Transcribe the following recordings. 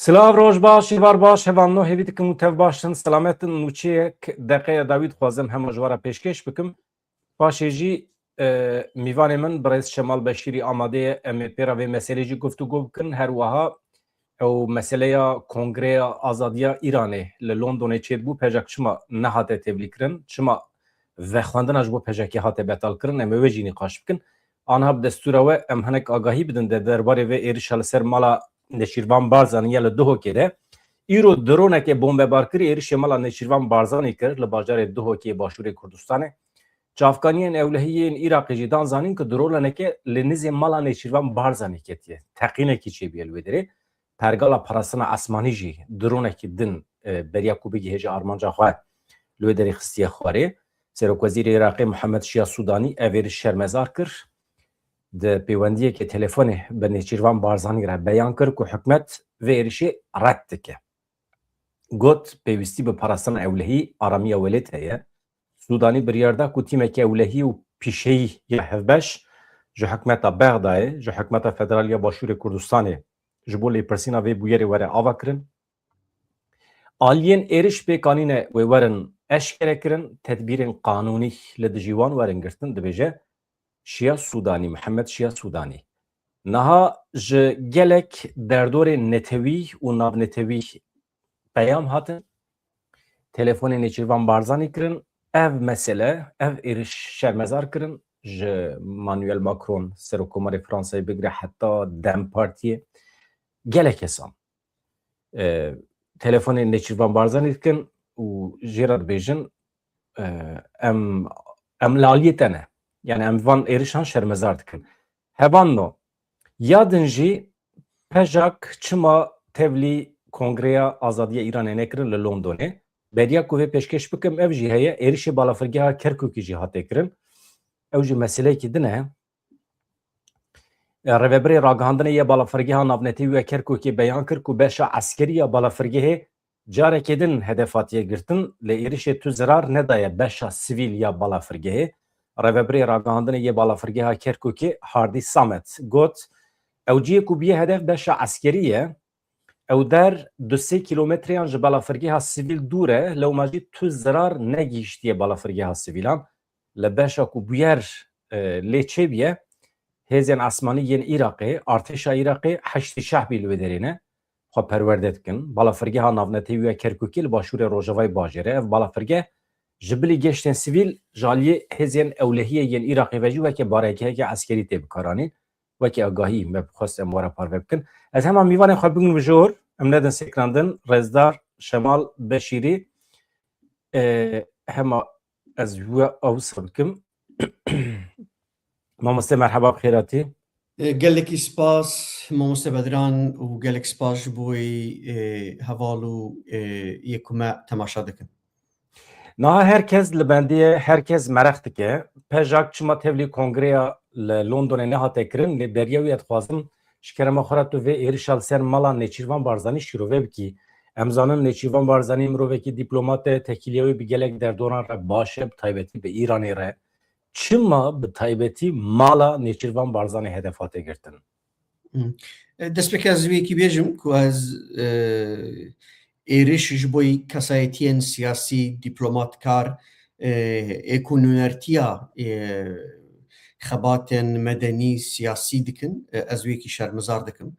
Silav roj baş, var baş, hevan no hevit kim tev başın selametin nuçiyek dakika David xwazim hema jwara pêşkeş bikim. Paşê jî mîvanê min BILEZ-Êrişê Şemal Beşiri amade em ê pêra vê meselê jî guftûgû bikin. Her wiha ew meseleya Kongreya Azadiya Îranê li Londonê çêbû pejak çima nehate tevlîkirin, çima vexwendina ji bo pejekê hate betalkirin, em ê wê jî nîqaş bikin. Aniha bi destûra we em hinek agahî bidin de derbarê vê êrişa li ser mala Nêçîrvan Barzanî ya li Duhokê de îro dronekê bombebarkirî êrişê mala Nêçîrvan Barzanî kir li bajarê Duhokê başûrê Kurdistanê. Çavkaniyên ewlehiyên Iraqê jî dan zanîn ku dronekê li nizê mala Nêçîrvan Barzanî ketiye. Teqînekî çêbûye li wê derê. Pergala parastina esmanî jî dronekî din beriya ku bigihêje armanca xwe li wê derê xistiye xwarê. Serokwezîrê Iraqê Muhammed Şia Sudanî ev êriş şermezar kir. Di pêwendiyekê telefonê bi Nêçîrvan Barzanî re beyan kir ku hikûmet vê êrişê red dike. Got pêwîstî bi parastina ewlehî aramiya welêt heye. Sudanî biryar da ku tîmeke ewlehî û pîşeyî ya hevbeş ji hikûmeta Bexdayê ji hikûmeta Federal ya Başûrê Kurdistanê ji bo lêpirsîna vê bûyerê were ava kirin. Aliyên êriş pêkanîne wê werin eşkere kirin, tedbîrên qanûnî li dijîwan werin girtin, dibêje Şia Sudanî, Muhammed Şia Sudanî. Niha ji gelek derdorê netewî û navnetewî peyam hatin. Telefonê Nêçîrvan Barzanî kirin. Ev mesele, ev êriş şermezar kirin. Ji Manuel Macron, Serokkomarê Fransayê bigire heta Dem Partiyê. Gelek kesan. Telefonê Nêçîrvan Barzanî dikin û jê re dibêjin em li aliyê te ne. Yani em van êrişan şermezar dikin. Hevan no. Yadin jî PJAK çima tevlî Kongreya Azadiya Îranê nekirin li Londonê. Beriya ku vê pêşkeş bikim ev jî heye êrişê balafirgeha Kerkûkê jî hate kirin. Ew jî meseleyekî din e. Rêveberê ragihandinê ya balafirgeha navnetewî ya Kerkûkê beyan kir ku beşa eskerî ya balafirgehê carekê din hedef hatiye girtin li êrişê tu zirar nedaye beşa sivîl ya balafirgehê. Rêveberê ragihandinê ya balafirgeha Kerkûkê Hardî Samet got ew ciyê ku bîye hedef beşa eskerî ye. Ew der 2 kilometreyan ji balafirgeha sivîl dûr e lew ma jî tu zirar negîştiye balafirgeha sivîlan li beşa ku bûyer lê çêbiye hêzên esmanî yên Iraqê artêşa Iraqê heştî şehbî li wê derê ne xwe perwerde dikin balafirgeha navnetewî ya Kerkûkê li başûrê Rojavayê bajêr e ev balafirgeh ji bilî geştên sivîl ji aliyê hêzên ewlehiyê yên Iraqê ve jî weke barekeheke eskerî tê bikaranîn wekî agahî me bixwast em were parve bikin ez hema mîvanê xwe bigin ji jor em nedin sekrandin Rezdar Şemal Beşiri hema ez wê awsa bikim. Mamoste merheba bixêratî. Gelekî spas mamoste Bedran û gelek spas ji bo heval û yê ku me temaşa dikin. Niha herkes li bendiye herkes merex dike. PJAK çima tevlî Kongreya li Londonê nehate kirin lê beriya wî dixwazim ji kerema xwe re tu vê êrişa li ser mala Nêçîrvan Barzanî şîrove bikî. Em zanin Nêçîrvan Barzanî mirovekî dîplomat e tekîliya wê bi gelek derdoran re baş e bi taybetî bi Îranê re. Çima bi taybetî mala Nêçîrvan Barzanî hedef hate girtin? Destpêk ez wêkî bêjim ku ez êriş ji bo kesayetiyên siyasî, dîplomatkar, ekonomîtiya xebatên medenî siyasî dikin, ez wêkî şermezar dikim.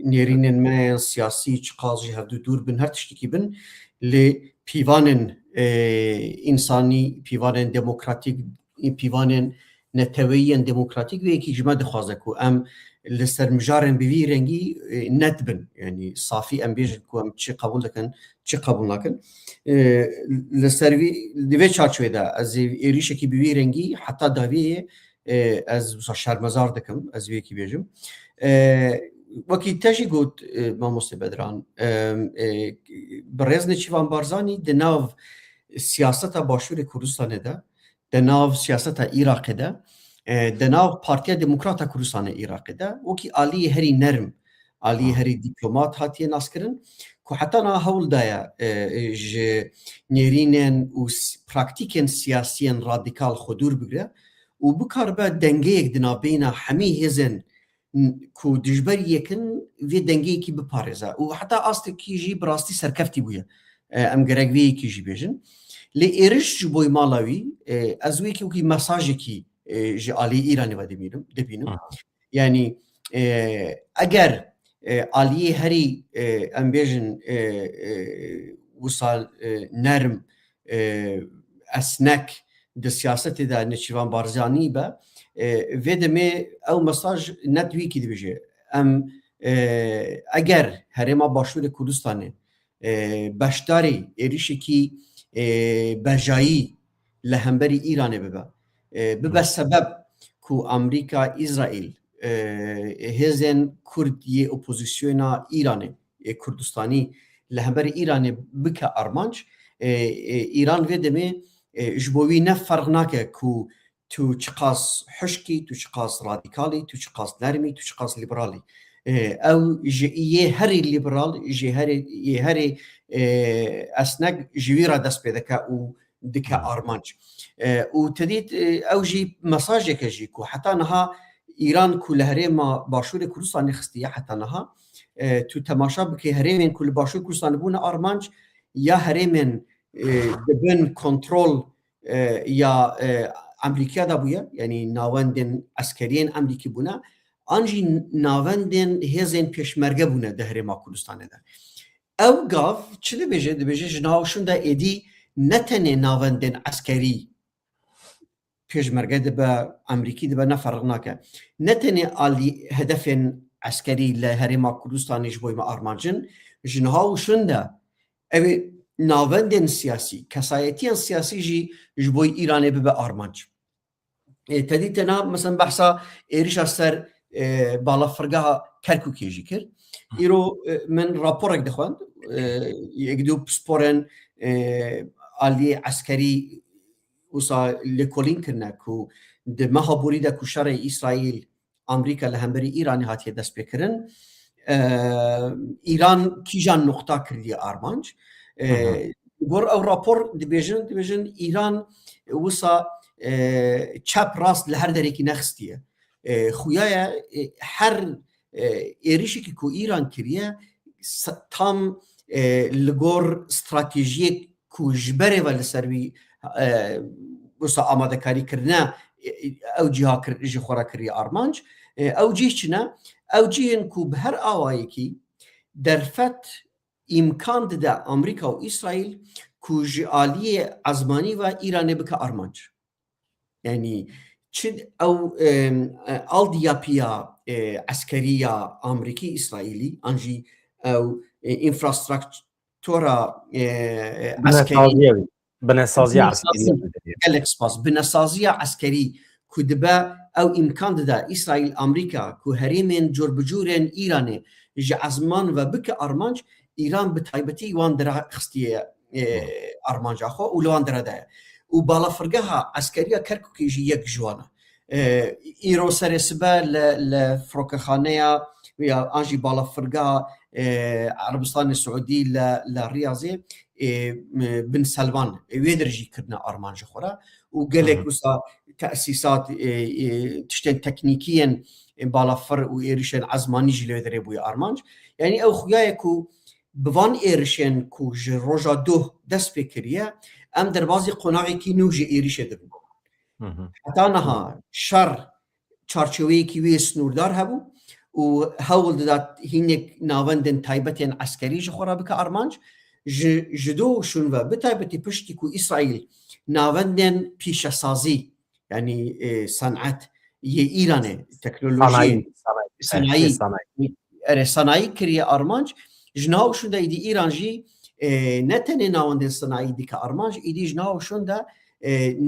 Nêrînên me siyasî çi qas jî hevdû dûr bin her tiştekî bin lê pîvanên însanî, pîvanên demokratîk, pîvanên neteweyiyên demokratîk wêkî ji me dixwaze ku em li ser mijarên bi vî rengî net bin. Yani safî em bêjin ku em çi qebûl dikin, çi qebûl nakin. Li ser vî di vê çarçovê de ez êrişekî bi vî rengî heta daviyê ez wisa şermezar dikim, ez wêkî bêjim. Wekî te jî got mamoste Bedran bi rêz Nêçîrvan Barzanî di nav siyaseta Başûrê Kurdistanê de, di nav siyaseta Iraqê de, di nav Partiya Demokrata Kurdistanê Iraqê de wekî aliyê herî nerm, aliyê herî dîplomat hatiye naskirin ku heta niha hewl daye ji nêrînên û praktîkên siyasiyên radîkal xwe dûr bigire û bikaribe dengeyek di navbeyna hemî hêzên کو دژبەر یەکن vê dengeyekî biparêze û heta astekî jî bi rastî serkeftî bûye em gerek vê yekî jî bêjin lê êriş ji bo mala wî ez wekî wekî mesajekî ji aliyê Îranê ve dibînim yani eger aliyê herî em bêjin wisa nerm esnek di siyasetê de Nêçîrvan Barzanî be vê demê ew mesaj net wî kî dibêje em eger Herêma Başûrê Kurdistanê beşdarê êrişekî bejayî li hemberî Îranê bibe sebeb ku Amerîka İsraîl hêzên Kurd yê opozisyona Îranê Kurdistanî li hemberî Îranê bike armanc Îran vê demê ji bo wî ne ferq nake ku tu çi qas hişkî tu çi qas radîkalî tu çi qas nermî tu çi qas liberalî ew ji yê herî liberal ji herî esnek ji wî re dest pê dike û dike armanc û tedît ew jî mesajeke jî ku heta niha Îran ku li Herêma Başûrê Kurdistanê xistiye heta niha tu temaşa bike herêmên ku li Başûrê Kurdistanê bûne armanc ya herêmên dibin kontrol ya Amerîkya da bûye yani navendên eskeriyên Amerîkî bûne an jî navendên hêzên pêşmerge bûne di Herêma Kurdistanê de ew gav çi dibêje ji nav şûn de êdî ne tenê navendên eskerî pêşmerge dibe Amerîkî dibe ne ferq nake ne tenê alî hedefên eskerî li Herêma Kurdistanê ji bo me armancin ji nav şûn de ew navendên siyasî kesayetiyan siyasî jî ji bo Îranê bibe armanc tedî tena mesela behsa êrişa ser balafirgeha Kerkûkê jî kir îro min raporek dixwend yek du sporên aliyê eskerî wisa lêkolîn kirine ku di meha borî de ku şerê İsraîl Amerîka li hemberî Îranê hatiye dest pêkirin Îran kîjan noqta kiriye armanc gor ew rapor dibêjin Îran wisa çep rast li her derekî nexistiye xuya her êrişekî ku Îran kiriye tam li gor stratejiyek ku ji berê ve li ser wî wisa amadekarîkirine ew cîha ji xwe re kiriye armanc ew cî çi ne ew cîyên ku bi her awayekî derfet îmkan dide Amerîka û İsraîl ku ji aliyê ezmanî ve Îranê bike armanc yani çi ew aldiyapiya eskeriya Amerîkî İsraîlî an jî ew infrastruktura eskerî gelek spas binesaziya eskerî ku dibe ew îmkan dide İsraîl Amerîka ku herêmên corbicûrên Îranê ji ezman ve bike armanc Îran bi taybetî wan dira xistiye armanca xwe û li wan dira de ye û balafirgeha eskeriya Kerkûkê jî yek ji wan e îro serê sibe li frokexaneya ya an jî balafirgeha Eribistanê Siûdî li Riyazê Bin Selman wê der jî kirine armanca xwe re û gelek wisa tesîsat tiştên teknîkiyên balafir û êrişên ezmanî jî li wê derê bûye armanc yani ew xuya ku bi van êrişên ku ji roja duh dest pê kiriye em derbasî qonaqekî nû ji êrişê dibin heta niha şer çarçoveyekî wê snûrdar hebû û hewl dida hînek navendên taybetên eskerî ji xwe re bike armanc ji do şûn ve bi taybetî piştî ku İsraîl navendên pîşesazî yani sanat yê Îranê teknolojiyê sanayî kiriye armanc ji nav şûn de êdî Îran jî ne tenê navendên sanayî dike armanc êdî ji nav şûn de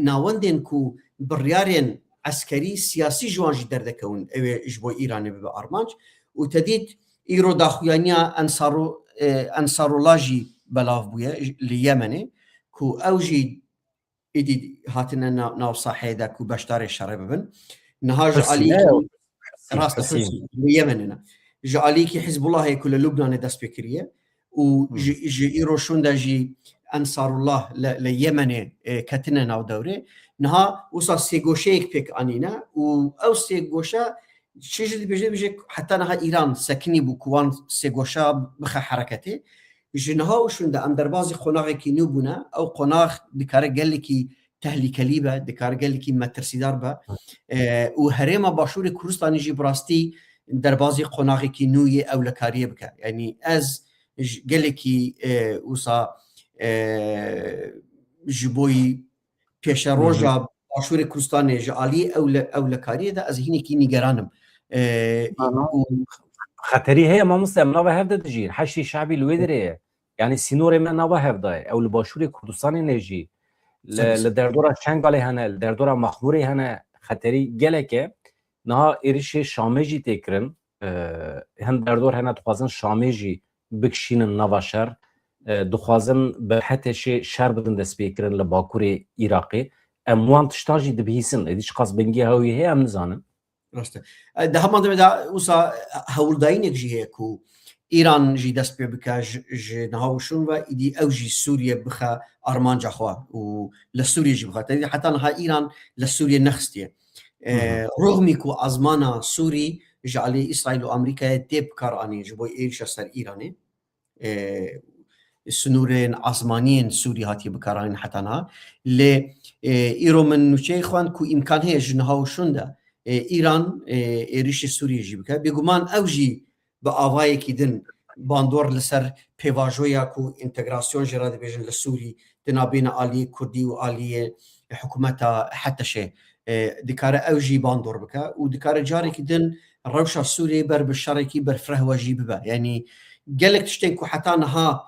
navendên ku biryarên eskerî siyasî ji wan jî derdekewin ew ê ji bo Îranê bibe armanc û tedît îro daxuyaniya Ensarullah jî belav bûye li Yemenê ku ew jî êdî hatine nav saheyê de ku beşdarê şerê bibin niha ji aliyekî rast li Yemenê ne ji aliyekî Hizbullahê ku li Lubnanê dest pê kiriye û ji îro şûn de jî Ensarullah li Yemenê ketine nav dewrê niha wisa sêgoşeyek pêk anîne û ew sêgoşe شيء بيجي حتى نها إيران سكني بكوان سيغوشا بخ حركته جنها وشون ده أم دربازي قناغ كي نوبنا أو قناغ دكار قال كي تهلكلي به دكار قال كي مترسيدار به وهريما باشور كردستان يجي براستي دربازي قناغ كي نوية أو لكاريه بك يعني از قال كي وصا جبوي پیش روزا باشور کردستان جالی او لکاری ده از هینی کی نگرانم خطری هي ما مستم نوا هفده دجير حشي شعبي الويدري يعني سينوري ما نوا هفده او لباشور كردستان نجي لدردورا شنغالي هنا لدردورا مخموري هنا خطری گلکه نها êrişê şamêjî têkirin hin derdor hene dixwazin şamêjî bikişînin nava şer dixwazin bi hetêşê şer bidin destpêkirin li Bakurê Iraqê em wan tiştan jî dibihîsin êdî çi qas bingî hewî heye em nizanin ده همان ده وسا هولداينك جي هيكو إيران جي دست بك ج نهاوشون و إدي أو جي سوريا بخا أرمان جخوا و لسوريا جي بخا حتى نها إيران لسوريا نخستيه رغم كو أزمانا سوري جعلي إسرائيل وأمريكا تيب كاراني جبوي إيرش سر إيراني سنورين عزمانيين سوري هاتي بكاراني حتى نها ل إيرو من نوشي خوان كو إمكان هي جنهاوشون ده ایران êrişê Sûriyê jî bike bêguman ew jî bi avayekî din bandor li ser pêvajoya ku integrasyon jê re dibêjin li Sûrî di navbêne aliyê Kurdî û aliyê hikûmeta Heteşê dikare ew jî bandor bike û dikare carekî din rewşa Sûriyê ber bi şerekî berfirehwa jî bibe yanî gelek tiştên ku heta niha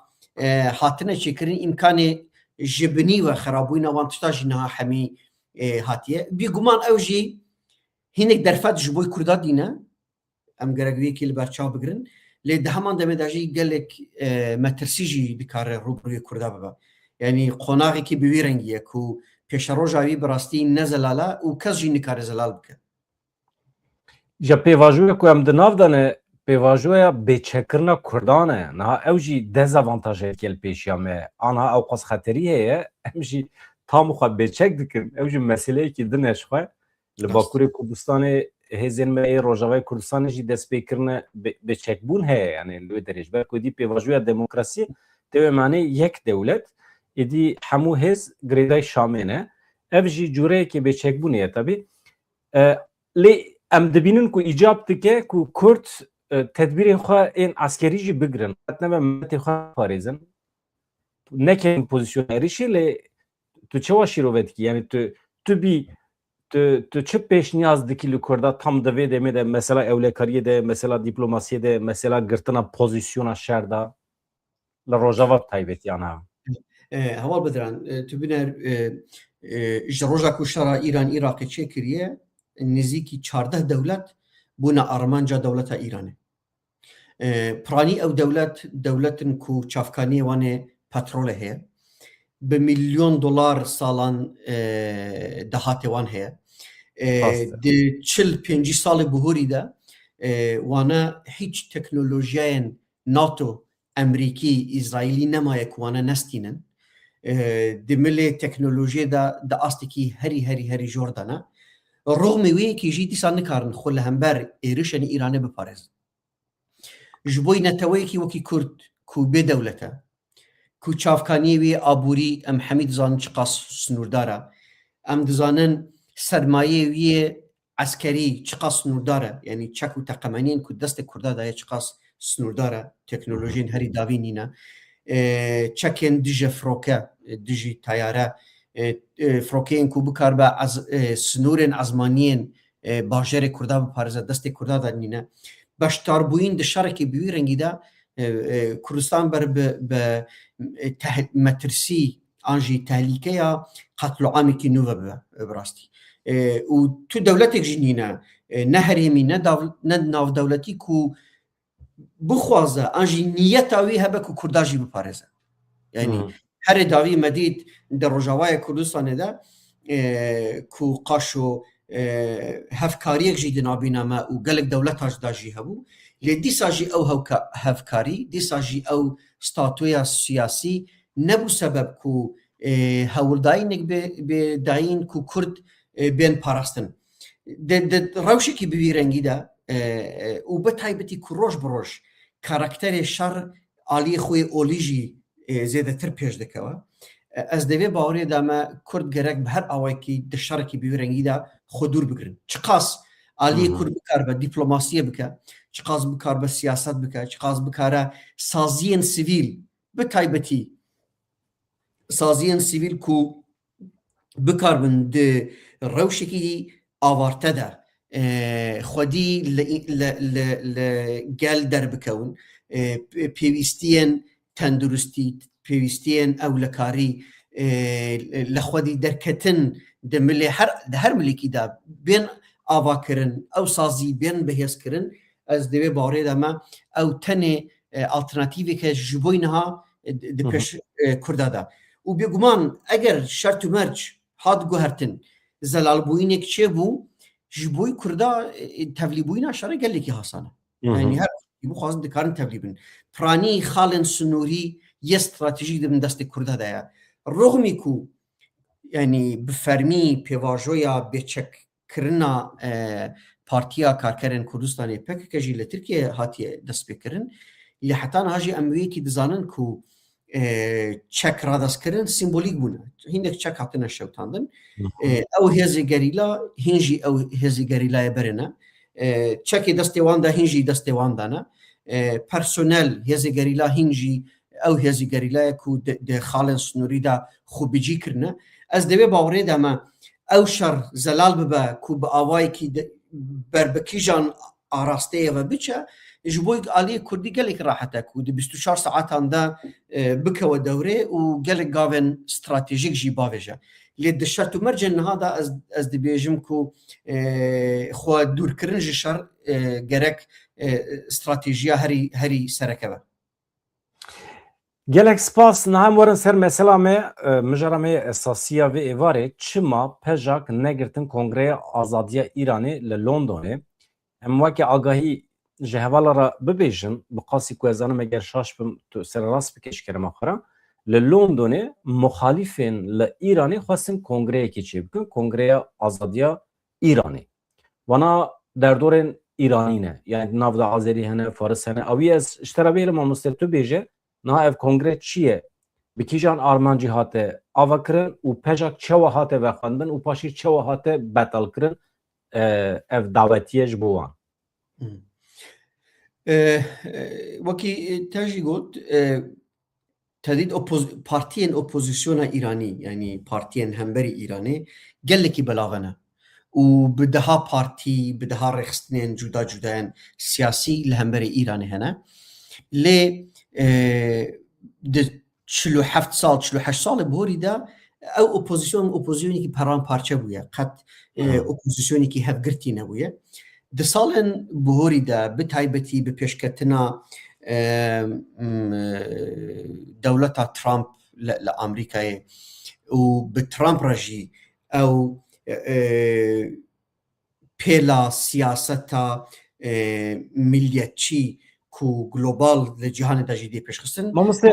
hatine çêkirin îmkanê ji binî ve xerabûyîna wan tişta jî niha hemî hatiye bêguman ew jî هینک درفت جبوی کرد دینه ام گرگوی کی لبرچاو بگرن لی ده همان دم داجی گلک مترسیجی دکاره روبروی کرد بابا یعنی قناعی کی بیرنگیه کو پیش روزایی براستی نزلاله و کسی نکاره زلال بکن جا پیواژوی کو ام دناف دانه پیواژویا بچکرنا کردانه نه اوجی دزاوانتاژه کل پیشیامه آنها او قص خطریه امجی تامو خو بچک دکن اوجی مسئله کی دنش خو li Bakurê Kurdistanê hêzên me ê Rojavayê Kurdistanê jî destpêkirine bi çekbûn heye yani li wê derêj ber ku dî pêvajoya demokrasî tevê manê yek dewlet êdî hemû hêz girêdayê Şamê ne ev jî cûreyekê bêçekbûnê ye tabî lê em dibînin ku îcab dike ku Kurd tedbîrên xwe ên askerî jî bigirin nebe metê xwe parêzin nekin pozisyona êrişê lê tu çawa şîrove dikî yani tu bî tu çi pêşniyaz dikî li Kurda tam divê demê de mesela ewlekariyê de mesela dîplomasiyê de mesela girtina pozisyona şer da li Rojava taybetiyan ha hewal bidiran tu bîne ji roja ku şera İran Iraqê çêkiriye nêzîkî 14 dewlet bûne armanca dewleta Îranê piranî ew dewletin ku çavkaniyê wan ê petrolê heye bi milyon dolar salan dehatê wan heye di 45 salê bihûrî de wana hiç teknolojiyên NATO Emerîkî İsraîlî nemaye ku wana nestînin di milê teknolojiyê de di astekî herî jor dane rogmê wê yekî jî dîsa nikarin xwe li hember êrişên Îranê biparêzin ji bo neteweyekî wekî Kurd ku bê dewlet e ku çavkaniyê wê aborî em hemî dizanin çi qas snûrdar e em dizanin sermayê wê eskerî çi qas snûrdar e yanî çek û teqemeniyên ku destê Kurda daye çi qas snûrdar e teknolojiyên herî davî nîne çekên dijî firoke dijî teyare firokeyên ku bikar be snûrên ezmaniyên bajarê Kurda biparêze destê Kurda da nîne beşdarbûyîn di şerekê bi wî rengî de Kurdistan ber bi metirsî an jî tehlîkeya qetloamekî nû ve bibe birastî û tu dewletek jî nîne ne herêmî ne navdewletî ku bixwaze an jî niyeta wî hebe ku Kurda jî biparêze yanî herê davî me dît di Rojavayê Kurdistanê de ku qaş û hevkariyek jî di navbîna me û gelek dewleta da jî hebû lê dîsa jî ew hevkarî dîsa jî ew statuya siyasî nebû sebeb ku hewildayînek bê dayîn ku Kurd bên parastin di rewşekî bi wî rengî de و بتایبەتی ku ڕۆژ bi ڕۆژ کاراکتەرێ şer aliyê xwe olî jî zêdetir pêş dikewe ez divê bawerê de me Kurd gerek bi her awayekî di şerekî bi rengî de xwe dûr bigirin çi qas aliyê Kurd bikar be dîplomasiyê bike çi qas bikar be siyaset bike çi qas bikare saziyên sivîl bi taybetî saziyên sivîl ku bikarbin di rewşekî avarte de xwedî li gel derbikewin pêwîstiyên tenduristî pêwîstiyên ewlekarî li xwedî derketin di milê her milekî de bên avakirin ew sazî bên bihêzkirin ez divê bawerê de me ew tenê alternatîveke ji bo niha di pêş Kurda de û bêguman eger şert û merc hat guhertin zelalbûyînek çêbû ji bo Kurda tevlîbûyîna şerê gelekî hasan e yani her bixwazin dikarin tevlî bin piranî xalên sunûrî yê stratejîk dibin destê Kurda de ye rûxmî ku yani bi fermî pêvajoya bêçekkirina Partiya Karkerên Kurdistanê PKK jî li Tirkiye hatiye destpêkirin lê heta niha jî em wêyekî dizanin ku çek radestkirin simbolîk bûne hînek çek hatine şewtandin ew hêzê gerîla hîn jî ew hêzê gerîlayê berine çekê destê wan de hîn jî destê wan dane personel hêzê gerîla hîn jî ew hêzê gerîlayê ku di xalên sunûrî de xwebicî kirine ez divê bawerê de me ew şer zelal bibe ku bi awayekî berbikîjan arasteyê ve biçe ji bo aliyê Kurdî gelek rahet e ku di 24 saetan de bikewe dewrê û gelek gavên stratejîk jî bavêje lê di şert û mercên niha de ez dibêjim ku xwe dûrkirin ji şer gerek stratejiya herî serekeve gelek spas niha em werin ser mesela me mijara me esasiya vê êvarê Çima PJAK negirtin Kongreya Azadiya Îranê li Londonê em wekî agahî ji hevala re bibêjin bi qasî ku ez zanim eger şaş bim tu serrast bike ji kerema xwe re li Londonê muxalîfên li Îranê xwestin kongreyekê çêbikin Kongreya Azadiya Îranê wana derdorên Îranî ne yani nav da Azerî hene Faris hene awî ez ji tera bêlim mamoste tu bêje niha ev kongre çi ye bi kîjan armancî hate avakirin û PJAK çawa hate vexwendin û paşî çawa hate betelkirin ev davetiye ji bo wan wekî te jî got tedît partiyên opozisyona Îranî yani partiyên hemberî Îranê gelekî belav ne û bi deha partî bi deha rêxistinên cuda cudayên siyasî li hemberî Îranê hene lê di 47 sal 48 salê borî de ew opozisyonekî peranparçe bûye qet opozisyonekî hevgirtî nebûye di salên bihorî de bi taybetî bi pêşketina dewleta Trump li Amerîkayê û bi Trump re jî ew pêla siyaseta milliyetçî ku global li cîhanê de jî dê pêşxistin mamoste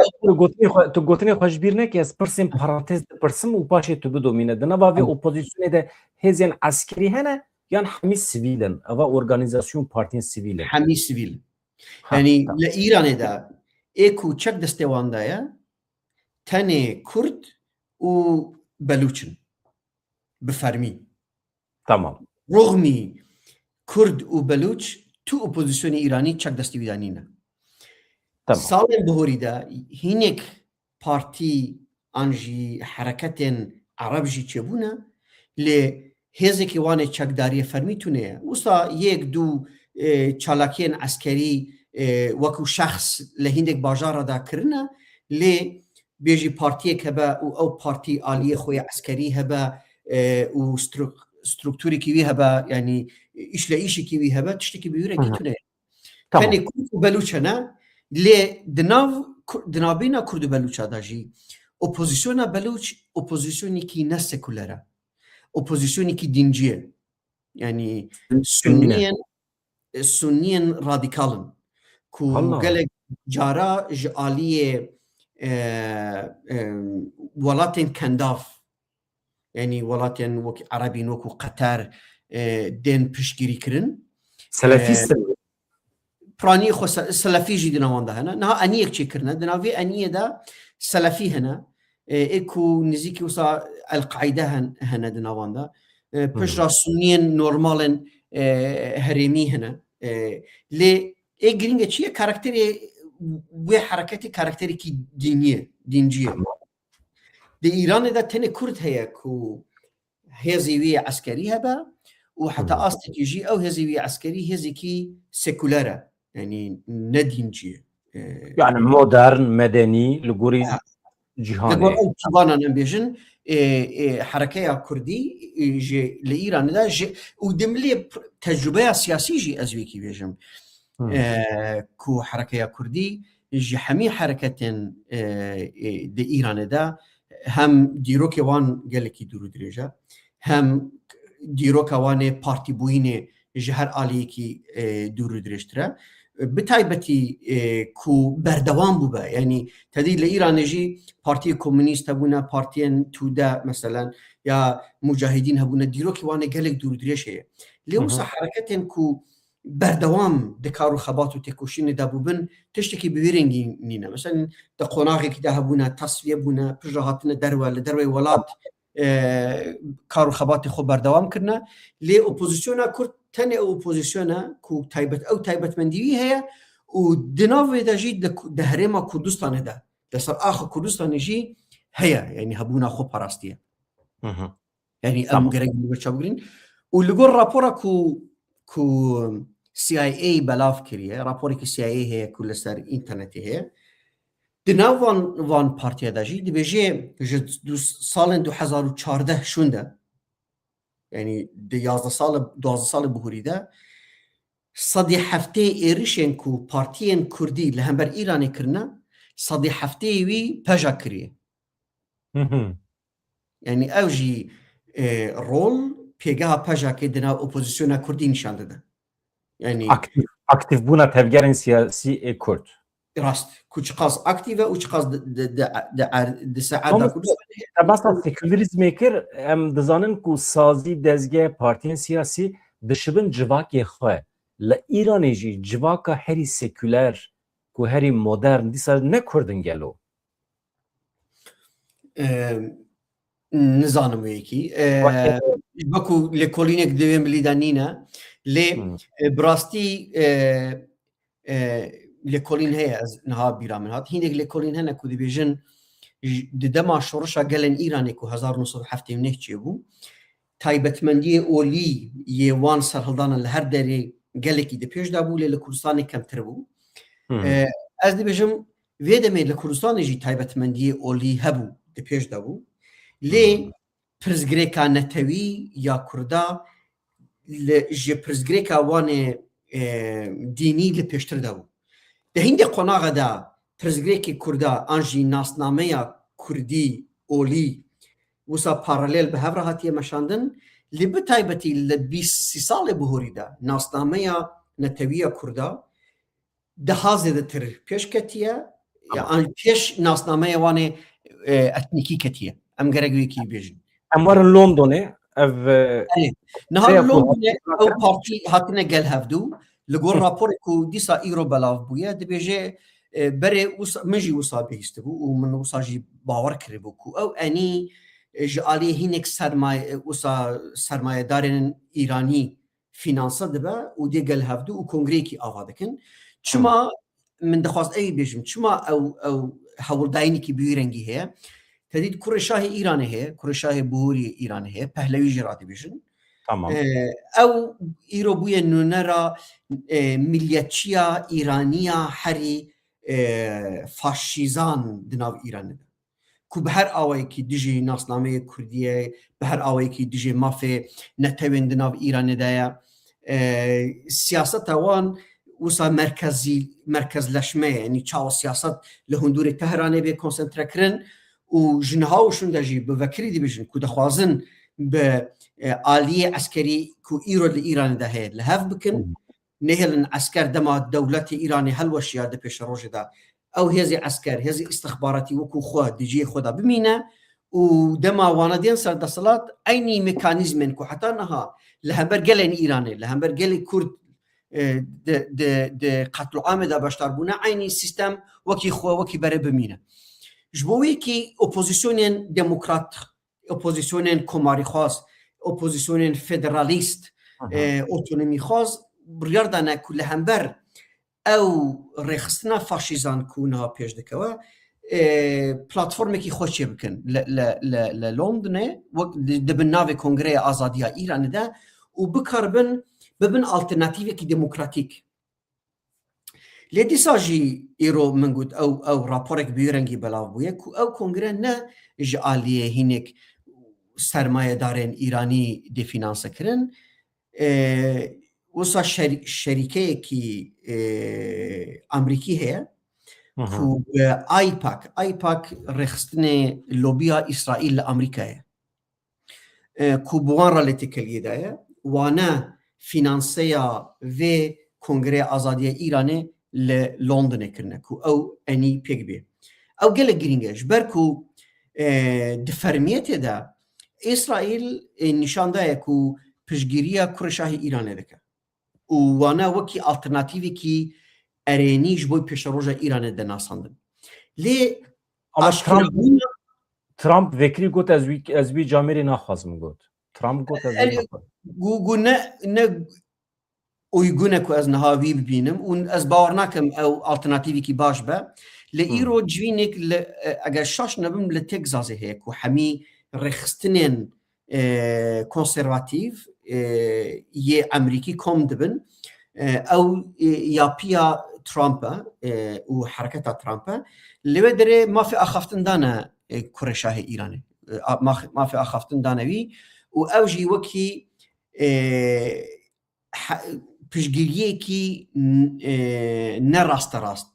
tu gotinê xwe ji bîr neke ez pirsên parantez dipirsim û paşê tu bidomîne di nava vê opozisyonê de hêzên eskerî hene yan hemî sivîl in eva organizasyon partiyên sivîl in hemî sivîl yani li Îranê de ê ku çek destê wan de ye tenê Kurd û Belûçin bi fermî tamam rûxmî Kurd û Belûç tu opozisyonê Îranî çek destî wî de nîne salên bihorî de hînek partî an jî hereketên Arab jî çêbûne lê hêzekî wan ê çekdariyê fermî tune ye wisa yek dû çalakiyên eskerî wekû şexs li hîndek bajara de kirine lê bêjî partiyek hebe û ew partî aliyê xwe ya eskerî hebe û struktûrekî wî hebe yani îşleyîşekî wî hebe tiştekî bi wî re tune ye tenê Kurd û Belûç hene lê di navbêhna Kurd û Belûça de jî opozisyona Belûç opozisyonekî ne sekûler e opozisyonekî dîncî ye yani Sunniyên radîkal in ku gelek cara ji aliyê welatên kendav yani welatên wekî Erebîn wekû Qeter tên piştgirîkirin سلفیست پرانی خو سلفی جی دنوانده هنه نه انیک چی کرنه دناوی انیه دا سلفی هنه اکو نزیکی وسا القاعده هنه دنوانده پشرا سنین نورمالن هرمی هنه لی گرینگه چیه کاراکتری و حرکتی کاراکتری کی دینجیه دی ایران دا تنه کرد هیا کو هزیوی عسکری هبه و حتی استراتژی او هزیوی عسکری هزی کی سکولاره يعني ندينجي يعني مودرن مدني لغوري جهاني لغور طبعا انا بيجن حركه كردي جي لايران دا جي ودملي تجربه سياسيه جي ازويكي بيجن كو حركه كردي جي حمي حركه دي ايران دا هم ديروكي وان قالكي دورو درجه هم ديروكا وان بارتي بوينه جهر آلیکی دور درشتره بتایبتی کو بردوام بوده یعنی تدی لایران جی پارتی کمونیست هبونه پارتی توده مثلا یا مجاهدین هبونه دیرو که وانه گلک دور درشه لیوس حرکتن کو بردوام دکارو خبات و تکوشین دابوبن تشتکی بویرنگی نینه مثلا د قناغی که ده هبونه تصفیه بونه پرجاهاتن دروی ولاد کارو خبات خو بردوام کرنه لی اپوزیسیونا کرد تنه اپوزیسیونا کو تایبت مندیوی هیا و دناوی دا جی ده هرما کردستان ده دسر آخو کردستان جی هیا یعنی هبونا خو پراستیه یعنی ام گرگ بچه بگرین و لگور راپورا کو CIA بلاف کریه راپوری که CIA هیا کل سر اینترنتی هیا دناو وان پارتیا دا جی دی بیجه سال 2014 شونده يعني دي 12 سال بهوري ده صدي هفته إيريشين كو بارتيين كردي لهمبر إيراني كرنا صدي هفته وي PJAK كريه يعني أوجي رول بيجاها PJAK دنا أوبوزيسيونا كردي نشان ده يعني أكتيف بونا تفجيرين سياسي كرد راست كوش قاس أكتيفة وش قاس د ساعات كردستان بس سکولریزم کر ام دزانن کو سازی دزگه پارتین سیاسی دشبن جواک خواه ل ایران جی جواکا هری سکولر کو هری مدرن دیسا نکردن گلو نزانم ويكي بكو لكولينك دوين بليدانينا لي براستي لكولين هي نها بيرا من هات هينك لكولين هنا كو ديفيجن دما شورشا قالن ايراني كو 1907 نهچي بو تايبتمندي اولي يوان سرهلدان لهر دري قالكي دي بيش دابو لكردستان كم تربو از ديفيجن فيدمي لكردستان جي تايبتمندي اولي هبو دي بيش دابو لي پرزگريكا نتوي يا كردا جي پرزگريكا وان ديني لپشتر دابو ده هندي قناغه دا پرزگريكي كردا انجي ناسنامه كردي اولي وسا باراليل بهفره هاتيه مشاندن لبتايبتي لبيس سال بهوري دا ناسنامه نتويه كردا ده هازه تر پیشکتیه يعني پیش ناسنامه وان اتنيكي كتيه ام گرگويكي بيجن اموار لندن اف نهار لندن او بارتي هاتنا قال هفدو لقول رابور كو ديسا ايرو بلاف بويا دبيجي بري مجي وصا بيستبو ومن وصا جي باور كريبوكو او اني جالي هينك سرمایه دارن ایرانی فینانسه دبه و دی قال هفدو و کنگریکی آوادکن چما من دخواست ای بیجم چما او هولداینی کی بیرنگی هی تدید کره شاه ایرانی هی کره شاه بهوری ایرانی هی پهلوی جراتی بیجن تمام او ایرو بوی نونرا ملیتچیا ایرانیا هری فاشیزان دناو ایران ده کو به هر آوایی که دیجی ناسنامه کردیه به هر آوایی که دیجی مافه نتوین دناو ایران ده سیاست وان وسا مرکزلشمه یعنی چاو سیاست لهندور تهرانه به کنسنتره کرن و جنهاوشون دجی به وکری دی بجن کو دخوازن به آلیه عسکری کو ایرو لإیران ده هید لحف بکن نهلن عسكر دما دولة إيران هلوش يا دبش روجدا أو هذي عسكر هذي استخباراتي وكو خوا ديجي خدا بمينا ودما واندين سر دصلات أيني ميكانيزمن كو حتى نها لهمبر جلن إيراني لهمبر جل كرد د قتل عام دا بشتر بونه عینی سیستم وکی خو وکی بره بمینه جبوی کی اپوزیسیون دموکرات اپوزیسیون کماری خواست اپوزیسیون فدرالیست اوتونومی خواست بریار دانه کل همبر او رخصتنا فاشیزان کونها پیش دکوه پلاتفورمی که خوشی بکن لندن دبن ناو کنگره آزادی ایران ده و بکاربن ببن آلترناتیوی که دموکراتیک لیدی ساجی ایرو من گود او راپورک بیرنگی بلاو بویه که او کنگره نه جعالیه هینک سرمایه دارن ایرانی دی فینانس کرن وسا شریکه کی امریکی هست که آیپاک رخصتن لوبیا اسرائیل لامریکا که بوان را لتکلیه دایه وانا فینانسیا و کنگره آزادی ایرانه لندن کرنه که او انی پیگ بی او گله گرینگش برکو دفرمیت ده اسرائیل نشان دایه که پشگیریا کرشاه ایرانه دکه و وانا وکی آلترناتیوی که ارینیش بوی پیش روژا ایران ده ناساندن لی اما ترامپ وکری گوت از وی جامری نخوازم گوت ترامپ گوت از وی گو نه اویگونه که از نهاوی ببینم و از باور نکم او آلترناتیوی که باش به لی ایرو جوینک اگر شاش نبم لتگزازه هی که همی رخستنین کنسرواتیو یه امریکی کم دبن او یاپیا ترامپ و حرکت ترامپ لو دره ما في اخفتن دانا كرشاه ایرانی ما في اخفتن دانوی و اوجی وکی پشگیریه کی نه راست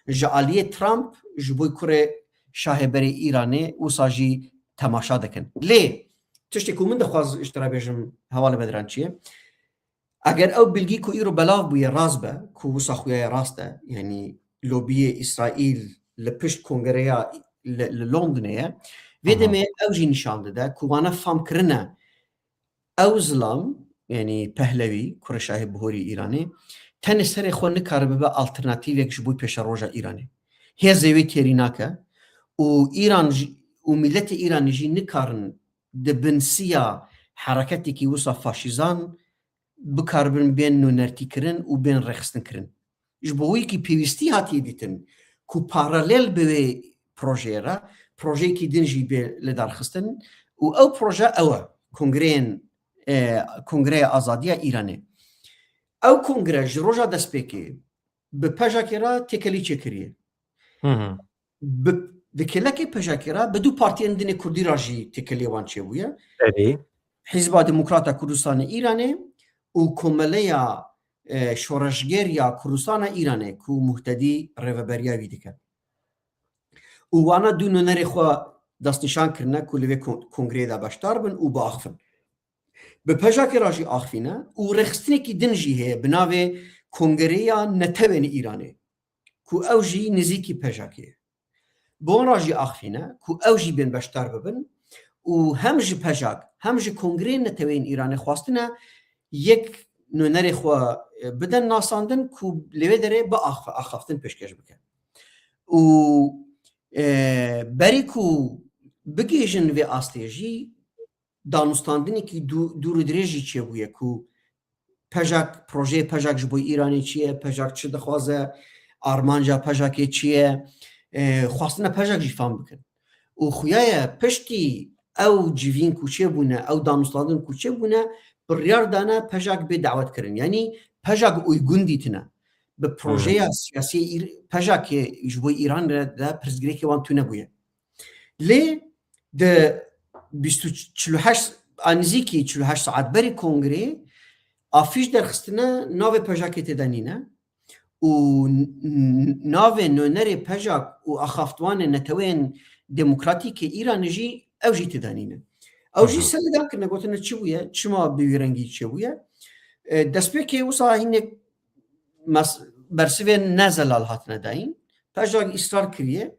جعالیه ترامپ جبوی کره شاه بری ایرانی و ساجی تماشا دکن لی تشتی که من دخواز اشترابیجم حواله بدران چیه اگر او بلگی که ایرو بلاو بوی راز به که وسا خویه راسته یعنی لوبی اسرائیل لپشت کنگره لندنه ویدمه او جی نشان داده که وانا فهم کرنه او ظلم یعنی پهلوی کرشاه بهوری ایرانی تن سر خو نکاره به آلترناتیو یک جبوی پیش روژا ایرانی هی زوی تیریناکه و ایران و ملت ایرانی جی نکارن دبنسیا حرکتی که وسا فاشیزان بکاربن بین نونرتی کرن و بین رخصتن کرن جبوی که پیوستی هاتی دیتن که پارالیل به پروژه را پروژه که دنجی به لدارخستن و او پروژه اوه کنگره آزادی ایرانه او کنگره جروجا دست بکه به پجاکی را تکلی چه کریه به کلک پجاکی را به دو پارتی اندین کردی را جی تکلی وان چه بویه حزب دموکرات کردستان ایرانه و کمله شورشگریا کردستان ایرانه که محتدی روبریا ویده کرد و وانا دو نونر خو دست نشان کرنه که لوی کنگره دا باشتار بن و با آخفن به پجاکی راجی آخفینه و رخصتنی که دنجی هی بناوه کنگره نتوین ایرانه که او جی نزیکی پجاکیه بون راجی آخفینه که او جی بین باشتار ببن و هم جی پجاک هم جی کنگره نتوین ایرانه خواستنه یک نونر خو بدن ناساندن که لوی داره با آخفتن پشکش بکن و بری که بگیجن و آستیجی دانستاندنی که دور درجی چیه بویه که پجاک پروژه پجاک جبوی ایرانی چیه پجاک چه دخوازه آرمانجا پجاکی چیه خواستنه پجاک جی فهم بکن و خویای پشتی او جیوین کوچه بونه او دانستاندن کوچه بونه بریار دانه پجاک به دعوت کرن یعنی پجاک اویگون دیتنه به پروژه سیاسی پجاک جبوی ایران ده پرزگری که وان تو نبویه لی ده 48 انزیکی 48 ساعت بری کنگره آفیش درخستنه ناو پجاکی تدانینه و ناو نونر پجاک و اخافتوان نتوین دموکراتیک ایران جی او جی تدانینه او جی سلدان کرنه گوتنه چی بویه چما بیرنگی چی بویه دست که وصا هینه برسوه نزلال هاتنه داین پجاک اصرار کریه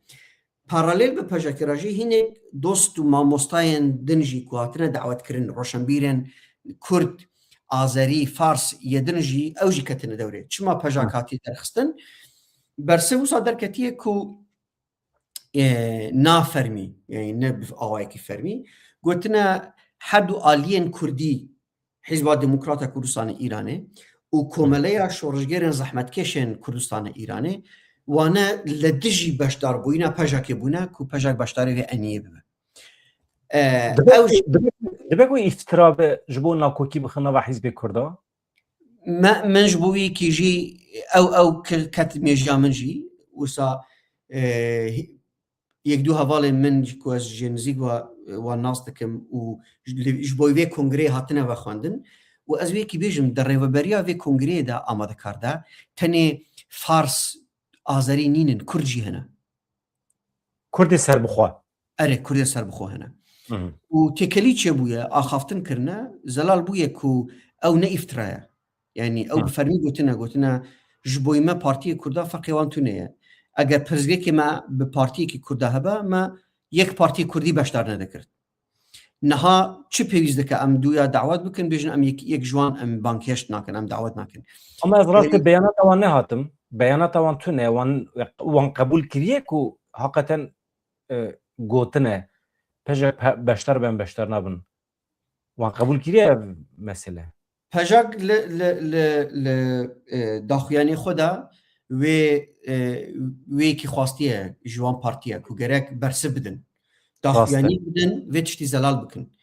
پارالیل به پجاکی راجی هینه دوست و ماموستاین دنجی که هاتنه دعوت کرن روشنبیرن کرد Azerî, Fars yedin jî ew jî ketine dewrê. Çima PJAK hatî derxistin. Bersiv wisa derketiye ku nafermî, yani ne bi awayekî fermî, gotine her du aliyên Kurdî Hizba Demokrata Kurdistanê Îranê û Komeleya Şoreşgerên Zehmetkeşên Kurdistanê Îranê wane li dijî beşdarbûyîna PJAKê bûne ku PJAK beşdarê vê eniyê bibe. Ew jî دبک و افترا به جبو ناکوکی بخنه و حزب کرده من ji bo wî kî jî ew ket mêjiya min jî wisa yek du hevalên min ku ez jê nizîk wan nas dikim û ji bo vê kongreyê hatine vexwendin û ez wê kî bêjim di rêveberiya vê kongreyê de amadekar de tenê Fars, Azerî nînin, Kurd jî hene. کردی سر بخوا Erê Kurdê serbixwe hene. û têkelî çêbûye axaftin kirine zelal bûye ku ew ne îftira ye. Yani ew bi fermî gotine ji bo me Partiyê Kurda feqê wan tune ye. Eger pirzgekê me bi partiyekî Kurda hebe me yek Partiyê Kurdî beşdar nedekirin. Niha çi pêwîst dike em duya dawet bikin bêjin em yek ji wan em bankeşt nakin, em dawet nakin. اما از راست بیانات وان نه هاتم بیانات وان تو نه وان قبول کریه کو حقیقتا گوتنه پجا بشتر بن بشتر نبن وان قبول کریه مسئله PJAK li daxuyanê xwe de wê kî xwastiye ji wan partiye ku gerek bersiv bidin. Daxuyanî bidin vê tiştî zelal bikin.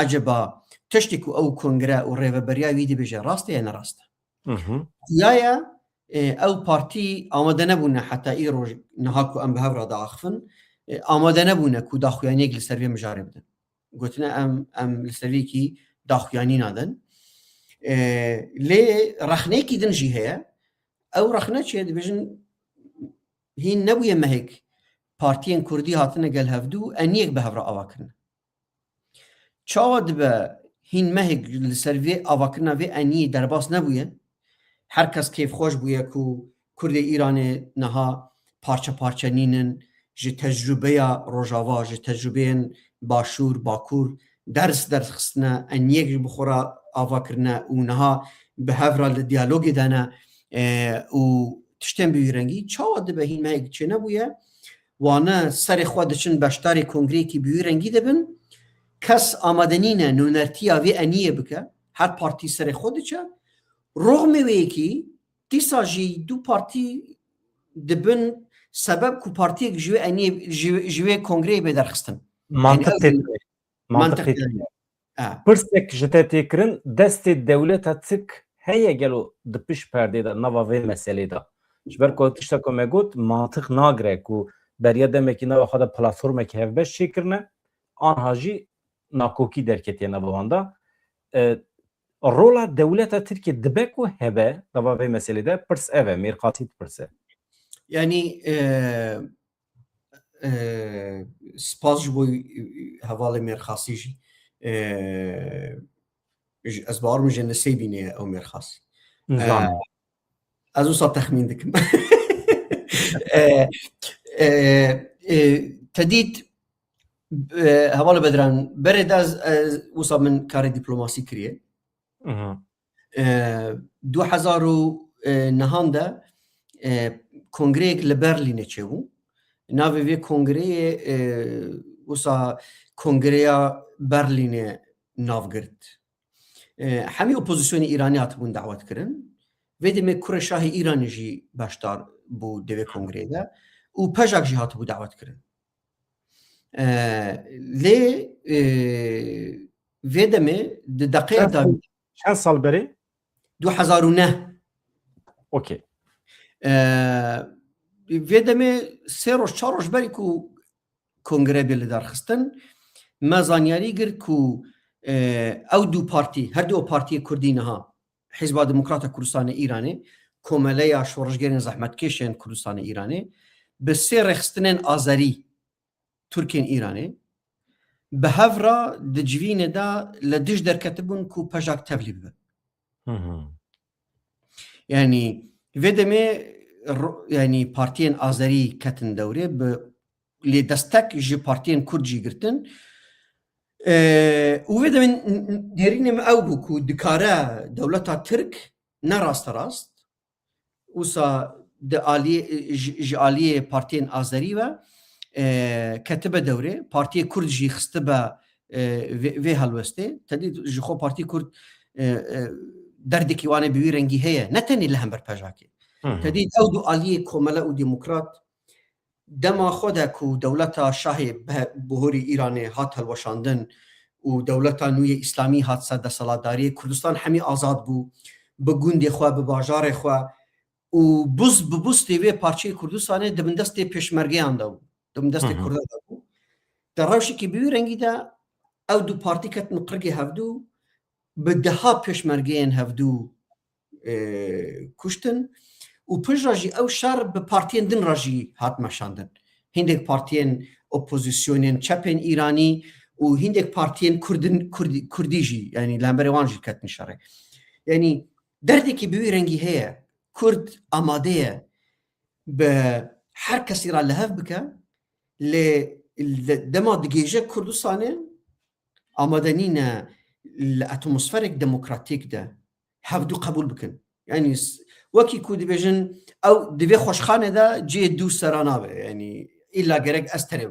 Eceba tiştî ku ew kongre û rêveberiya wî dibêje rast e ya ne rast e. Xuya ew partî amade nebûne heta îroj niha ku em bi hev re diaxivin amade nebûne ku daxuyaniyek li ser vê mijarê bidin. Gotine em li ser vêkî daxuyanî nadin. Lê rexneyekî din jî heye ew rexne çi ye dibêjin hîn nebûye mehek partiyên Kurdî hatine gel hevdû eniyek bi hev re avakirine. Çawa dibe hîn mehek li ser vê avakirina vê eniyê derbas nebûye her kes kêfxweş bûye ku Kurdê Îranê niha parça parça nînin ji tecrübeya Rojava ji tecrübeyên Başûr, Bakur ders derxistine eniyek ji bi xwe re avakirine û niha bi hev re li diyalogê de ne û tiştên bîwîrengî çawa dibe hîn mehek çê nebûye wane serê xwe diçin beşdarê kongreyekî bîwîrengî dibin kes amade nîne nûnertiya vê eniyê bike her partî serê xwe diçe roxmê wê yekî dîsa jî du partî dibin sebeb ku partiyek ji wê eniyê ji wê kongreyê bê derxistin. mantık pirsek ji te têkirin destê dewleta tik heye gelo di pişt perdê de nava vê meselê de ji ber ku tişta ku me got mantık nagire ku beriya demekî nava xwe de platformekî hevbeş çêkirine anha jî nakokî derketiye nava wan de rola dewleta Tirkiye dibe ku hebe nava vê meselê de pirs ev e mêrxatî dipirse Yani spas ji bo hevalê mêrxasî jî ez bawer min jê nisê bîniye ew mêrxasî. Ez wisa texmîn dikim. Te dît hevalê bediran berê de ez wisa min karê dîplomasî kiriye. 2009 de kongreyek li Berlînê çêbû. Navê vê kongreyê wisa Kongreya Berlînê navgirt. Hemî opozisyonê Îranî hatibûn dawet kirin. Vê demê Kurêşahê Îranê jî beşdar bû di vê kongreyê de û PJAK jî hatibû dawet kirin. Lê vê demê di deqeya Dawît çend sal berê 2009 okey vê demê sê roj çar roj berî ku kongre bê li derxistin me zanyarî gir ku ew du partî her du partiyê Kurdî niha Hizba Demokrata Kurdistanê Îranê Komeleya Şoreşgerên Zehmetkeşên Kurdistanê Îranê bi sê rêxistinên Azerî Türkên Îranê bi hev re di civînê de li dij derketibûn ku PJAK tevlî bibe. Yani vê demê yani partiyên Azerî ketin dewrê bi lê destek ji partiyên Kurd jî girtin وێ دەمێن دێرینێ ئەو بوو و دکارە دەوڵەتا ترک نەڕاستە ڕاست وسا ji aliyê partiyên azerî ve ketibe dewrê partiyê Kurd jî xistibe vê helwestê tedî ji xwe partî Kurd derdekî wan ê bi wî rengî heye ne tenê li hember PJAKê tedî ew du aliyê komele û demokrat dema xwe de ku dewleta şahê bihorî Îranê hat helweşandin û dewleta nû yê İslamî hat ser deselatdariyê Kurdistan hemî azad bû bi gundê xwe bi bajarê xwe û buz bi buz tê vê parçeyê Kurdistanê dibin destê pêşmergeyan de bû dibin destê Kurda de bû di rewşekî bi wî rengî de ew du partî ketin qirgê hevdû bi deha pêşmergeyên hevdû kuştin û pijra jî ew şer bi partiyên din re jî hat meşandin hindek partiyên opozisyonên çepên Îranî û hindek partiyên Kurdî jî yanî li hemberê wan jî ketin şerê yanî derdekî bi wî rengî heye Kurd amade ye bi her kesî ra li hev bike lê dema digêje Kurdistanê amade nîne li atmosferek demokratîk de hevdû qebûl bikin yanî wekî ku dibêjin ew divê xweşxanê de ciyê dû sera nabe yanî îlla gerek ez terê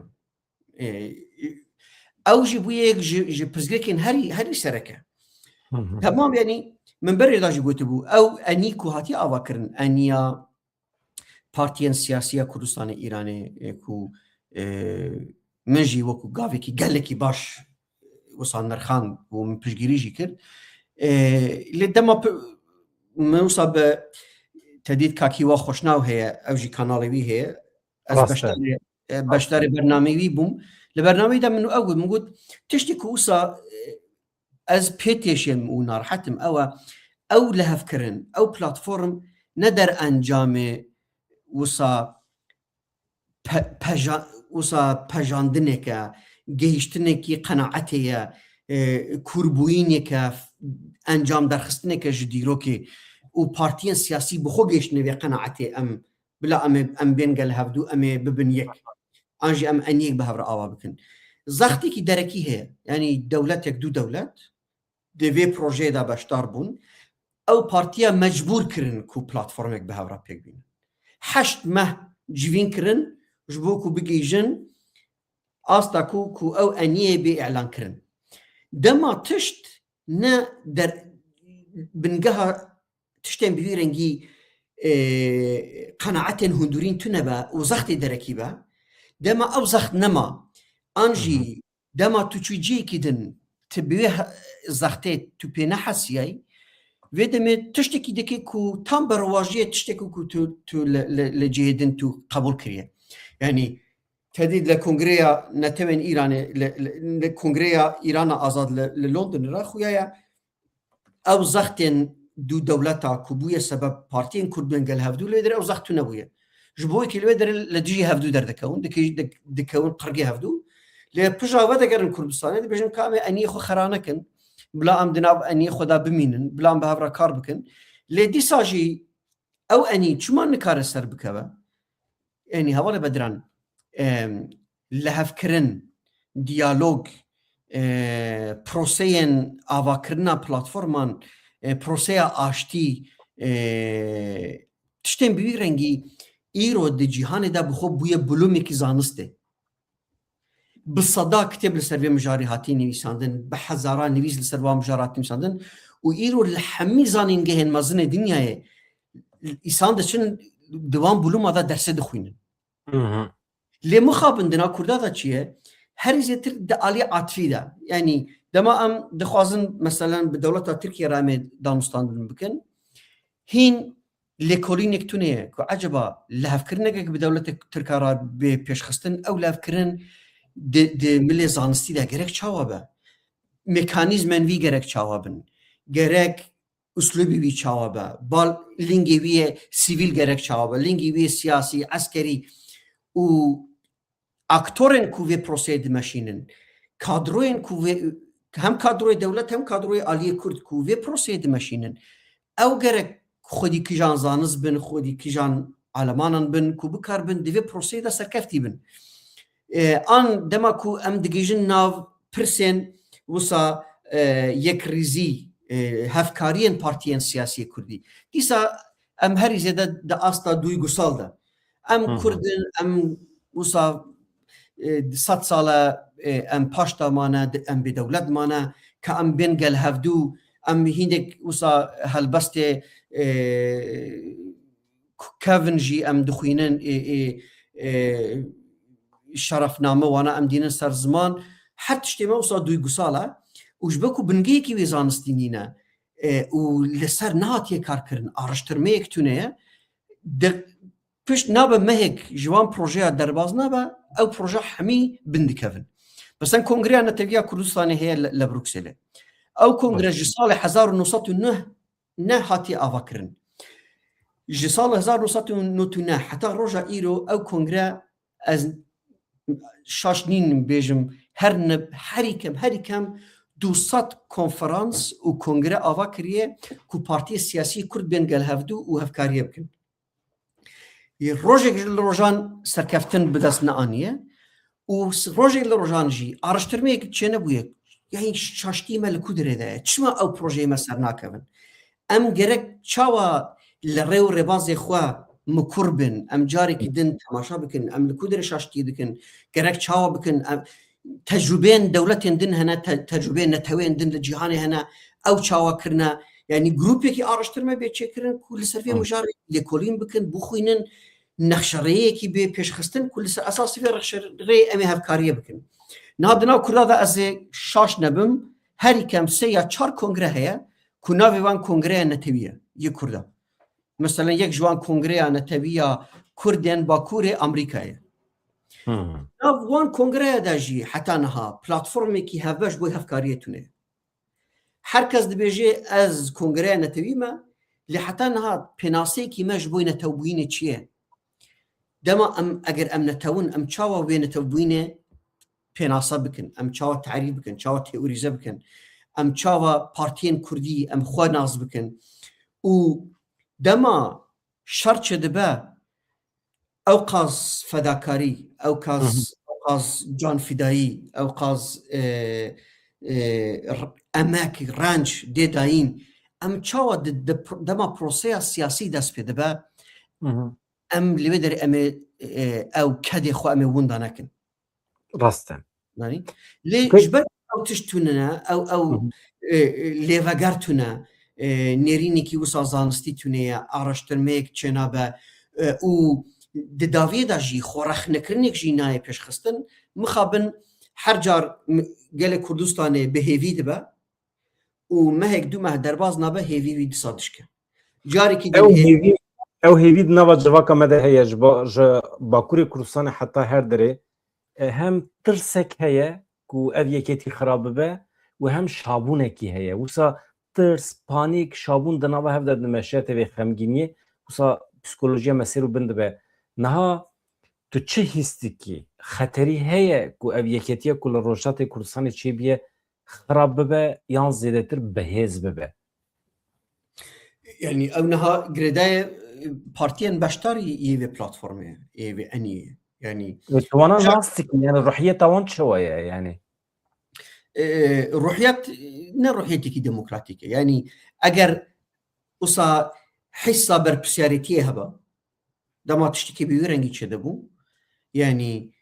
ew jî bûyek ji pirzgirêkên herî sereke temam yanî min berê da jî gotibû ew enî ku hatiye avakirin eniya partiyên siyasiya Kurdistanê Îranê ku min jî wekû gavekî gelekî baş wisa nerxan û min piştgirî jî kir lê dema min wisa bi tedît kakî wa xweşnaw heye ew jî kanalê wî heye ez beşdarê bernameyê wî bûm li bernameyê de min ew got min got tiştê ku wisa ez pê têşim û narahetim ew e ew lihevkirin ew platform ne derencamê wisa pejandineke gehîştinekî qenaetê ye kûrbûyîneke encam derxistineke ji dîrokê û partiyên siyasî bi xwe gehîştine vê qenaetê em bila em bên gel hevdû em ê bibin yek an jî em eniyek bi hev re ava bikin zextekî derekî heye yanî dewletek dû dewlet di vê projeyê de beşdar bûn ew partiya mecbûr kirin ku platformek bi hev re pêk bînin heşt meh civîn kirin ji bo ku bigîjin asta ku ew eniyê bê elan kirin dema tişt ne bingeha tiştên bi vî rengî qenaetên hûndûrîn tune be û zextê derekî be dema ew zext nema an jî dema tu çû ciyekî din tu bi wê zextê tu pê nehesiyayî vê demê tiştekî dike ku tam bi rewajiyê tiştekî ku tu li cihê din tu qebûl kiriye yanî tedî li Kongreya Netewên Îranê li Kongreya Îrana Azad li Londonê re xuya ew zextên dû dewleta ku bûye sebeb partiyên Kurd bên gel hevdû lê ew zext tune bûye ji bo wekî li wê derê li dijî hevdû derdikewin dikewin qirgê hevdû lê pija ve de gerin Kurdistanê dibêjin ka em ê eniyê xwe xera nekin bila em di nav eniyê xwe de bimînin bila em bi hev re kar bikin lê dîsa jî ew enî çima nikare ser bikeve yanî hevalê bediran lihevkirin diyalog proseyên avakirina platforman proseya aştî tiştên bi wî rengî îro di cîhanê de bi xwe bûye bulûmekî zanistê bi seda kitêb li ser vê mijarî hatî nivîsandin bi hezaran nivîs li ser van mijar hatî nivîsandin û îro li hemî zanîngehên mezinê dinyayê îsan diçin di wan bulûma de dersê dixwînin lê mixabin dina Kurda da çi ye herî zêtir di aliyê atîfî de yanî dema em dixwazin meselen bi dewleta Tirkiye re em ê danûstandin bikin hîn lêkolînek tune ye ku eceba lihevkirinekek bi dewletek Tirka re bê pêşxistin ew lihevkirin di milê zanistî de gerek çawa be mekanîzmên wî gerek çawa bin gerek uslubî wî çawa be bal lingê wî yê sivîl gerek çawa be lingê wî yê siyasî eskerî û aktorên ku vê proseyê dimeşînin kadroyên ku hem kadroyê dewlet hem kadroyê aliyê Kurd ku vê proseyê dimeşînin ew gerek xwedî kîjan zanist bin xwedî kîjan alemanan bin ku bikar bin di vê proseyê de serkeftî bin an dema ku em digêjin nav pirsên وسا یک ریزی هفکارین پارتیان سیاسی کردی دیسا ام هری زیاده دا استا دوی گسال ده ام کردن ام وسا 100 ساله ام پاشتا مانه ام به دولت مانه که ام بین گل هفدو ام هیندک وسا هلبست کافنجی ام دخوینن شرفنامه وانا ام دینن سر زمان حتی شتیمه وسا دوی گساله وجبكو بنجي كي وزانستينينا ولسر نهاتي كاركرن ارشترمه يكتونه پشت نابا مهك جوان بروجيه درباز نابا او بروجيه حمي بندكفن بس ان كونغريا نتفيا كردستان هي لبروكسل او كونغريا جسال 1909 نهاتي افكرن جسال 1909 حتى روجا ايرو او كونغريا از شاشنين بيجم هركم 200 کنفرانس و کنگره آوا کریه که پارتی سیاسی کرد بین گل هفدو و هفکاریه بکن روژه روژان سرکفتن بدست نانیه و روژه روژان جی آرشترمه که چه نبویه یعنی شاشتی ملکو دره ده چما او پروژه ما سر ناکون ام گرک چاوا لره و رباز خواه مکربن ام جاری که دن تماشا بکن ام لکو دره شاشتی دکن گرک چاوا بکن تجربين دولتين دن هنا تجربين نتوين دن الجهان هنا او تشاوا كرنا يعني جروبي كي ارشترما بيتشكرن كل سرفيه مجار لكولين بكن بوخينن نخشريه كي بيش خستن كل اساس في رخشريه امي هفكاريه بكن نادنا كردا از شاش نبم هر كم سيا 4 كونغره هي كنا وان كونغره نتويه يكردا مثلا يك جوان كونغره نتويه كردن باكور امريكا وان کنگره داجی حتی نها پلاتفرمی که هفبش بوی هفکاریتونه هر کس دبیجه از کنگره نتویمه لحتی نها پناسی که مش بوی نتوبوینه چیه دما ام اگر ام نتوون ام چاوا بوی نتوبوینه پناسا بکن ام چاوا تعریف بکن چاوا تئوریزه بکن ام چاوا پارتین کردی ام خواه ناز بکن و دما شرط دبه اوقاز فداکاری اوقاز جان فدایی اوقاز اماک رنج دیداین ام چاوا دما پروسه سیاسی دست پیده با ام لیودر ام او کدی خو ام وندانکن راستن یعنی لیجبر او تشتونه او لیوگرتونه نرینی کی وسا زانستی تونه آرشترمه چنابه او داوی داجی خورخ نکرنک جینای پیش خستن مخابن هر جار گل کردستان به هیوی دبه و مهک دو مه درباز نبه هیوی وی دسادش که جاری که او هیوی نوا جواکا مده هیا باکوری کردستان حتی هر دره هم ترسک هیا که او یکیتی خراب به و هم شابونکی هیا وسا ترس پانیک شابون دنوا هفته دمشیت و خمگینی وسا پسیکولوژیا مسیر بنده به نها تو چه هستی که خطری هیه که او یکیتیه کل روشات کردستان چی بیه خراب ببه یا زیده تر بهیز ببه یعنی او نها گردای پارتیان بشتاری یه پلاتفورمه یه انیه یعنی وانا ناستیک یعنی روحیت اوان چوه یعنی روحیت نه روحیتی که دموکراتیکه یعنی اگر اوسا حسا بر پسیاریتیه هبا دما تشتکی بیورنگی چه دبو یعنی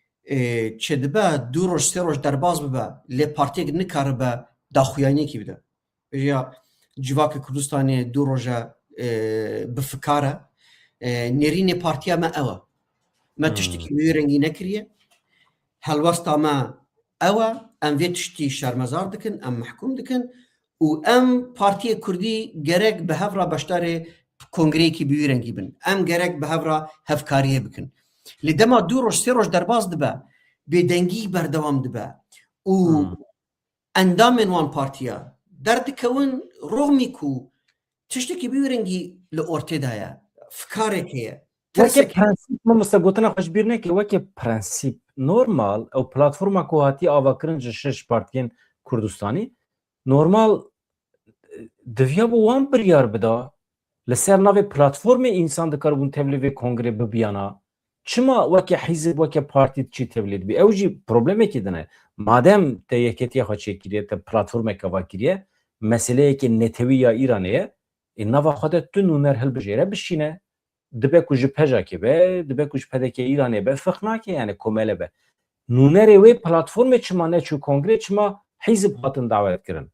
چه دبا دو روش سه روش درباز ببا لی پارتیگ نکاره با داخویانی کی بده یا جواک کردستانی دو روژا بفکاره نرین پارتیا ما اوه ما تشتکی بیورنگی نکریه هلوستا ما اوه ام وی تشتی شرمزار دکن ام محکوم دکن و ام پارتی کردی گرک به هفرا بشتاره کنگره کی بیورنگی بن ام گرک به هفرا هفکاریه بکن لدما دو روش سه روش درباز دبا بدنگی بردوام دبا و اندام وان پارتیا درد کون رغمی کو تشتکی بیورنگی لورته دایا فکاره که وکی پرنسیپ ما مستگوتنا خوش بیرنه که وکی پرنسیپ نورمال او پلاتفورما که هاتی آواکرن شش پارتین کردستانی نورمال دویا بو وان بریار بدا لسر ناوی پلاتفورم انسان دکار بون تبلیغ کنگره ببیانا چما وکی حزب وکی پارتی چی تبلیغ بی اوجی پروبلمی که دنه madem te yeketiya xwe çêkiriye te platformeka vakiriye meseleyekê netewiya Îranê ye nava xwe de tu nûner hilbijêre bişîne dibe ku ji PJAKê be dibe ku ji pedekê Îranê be fix nake yani komele be nûnerê wê platformê çima neçû kongre çima hîzib hatin davet kirin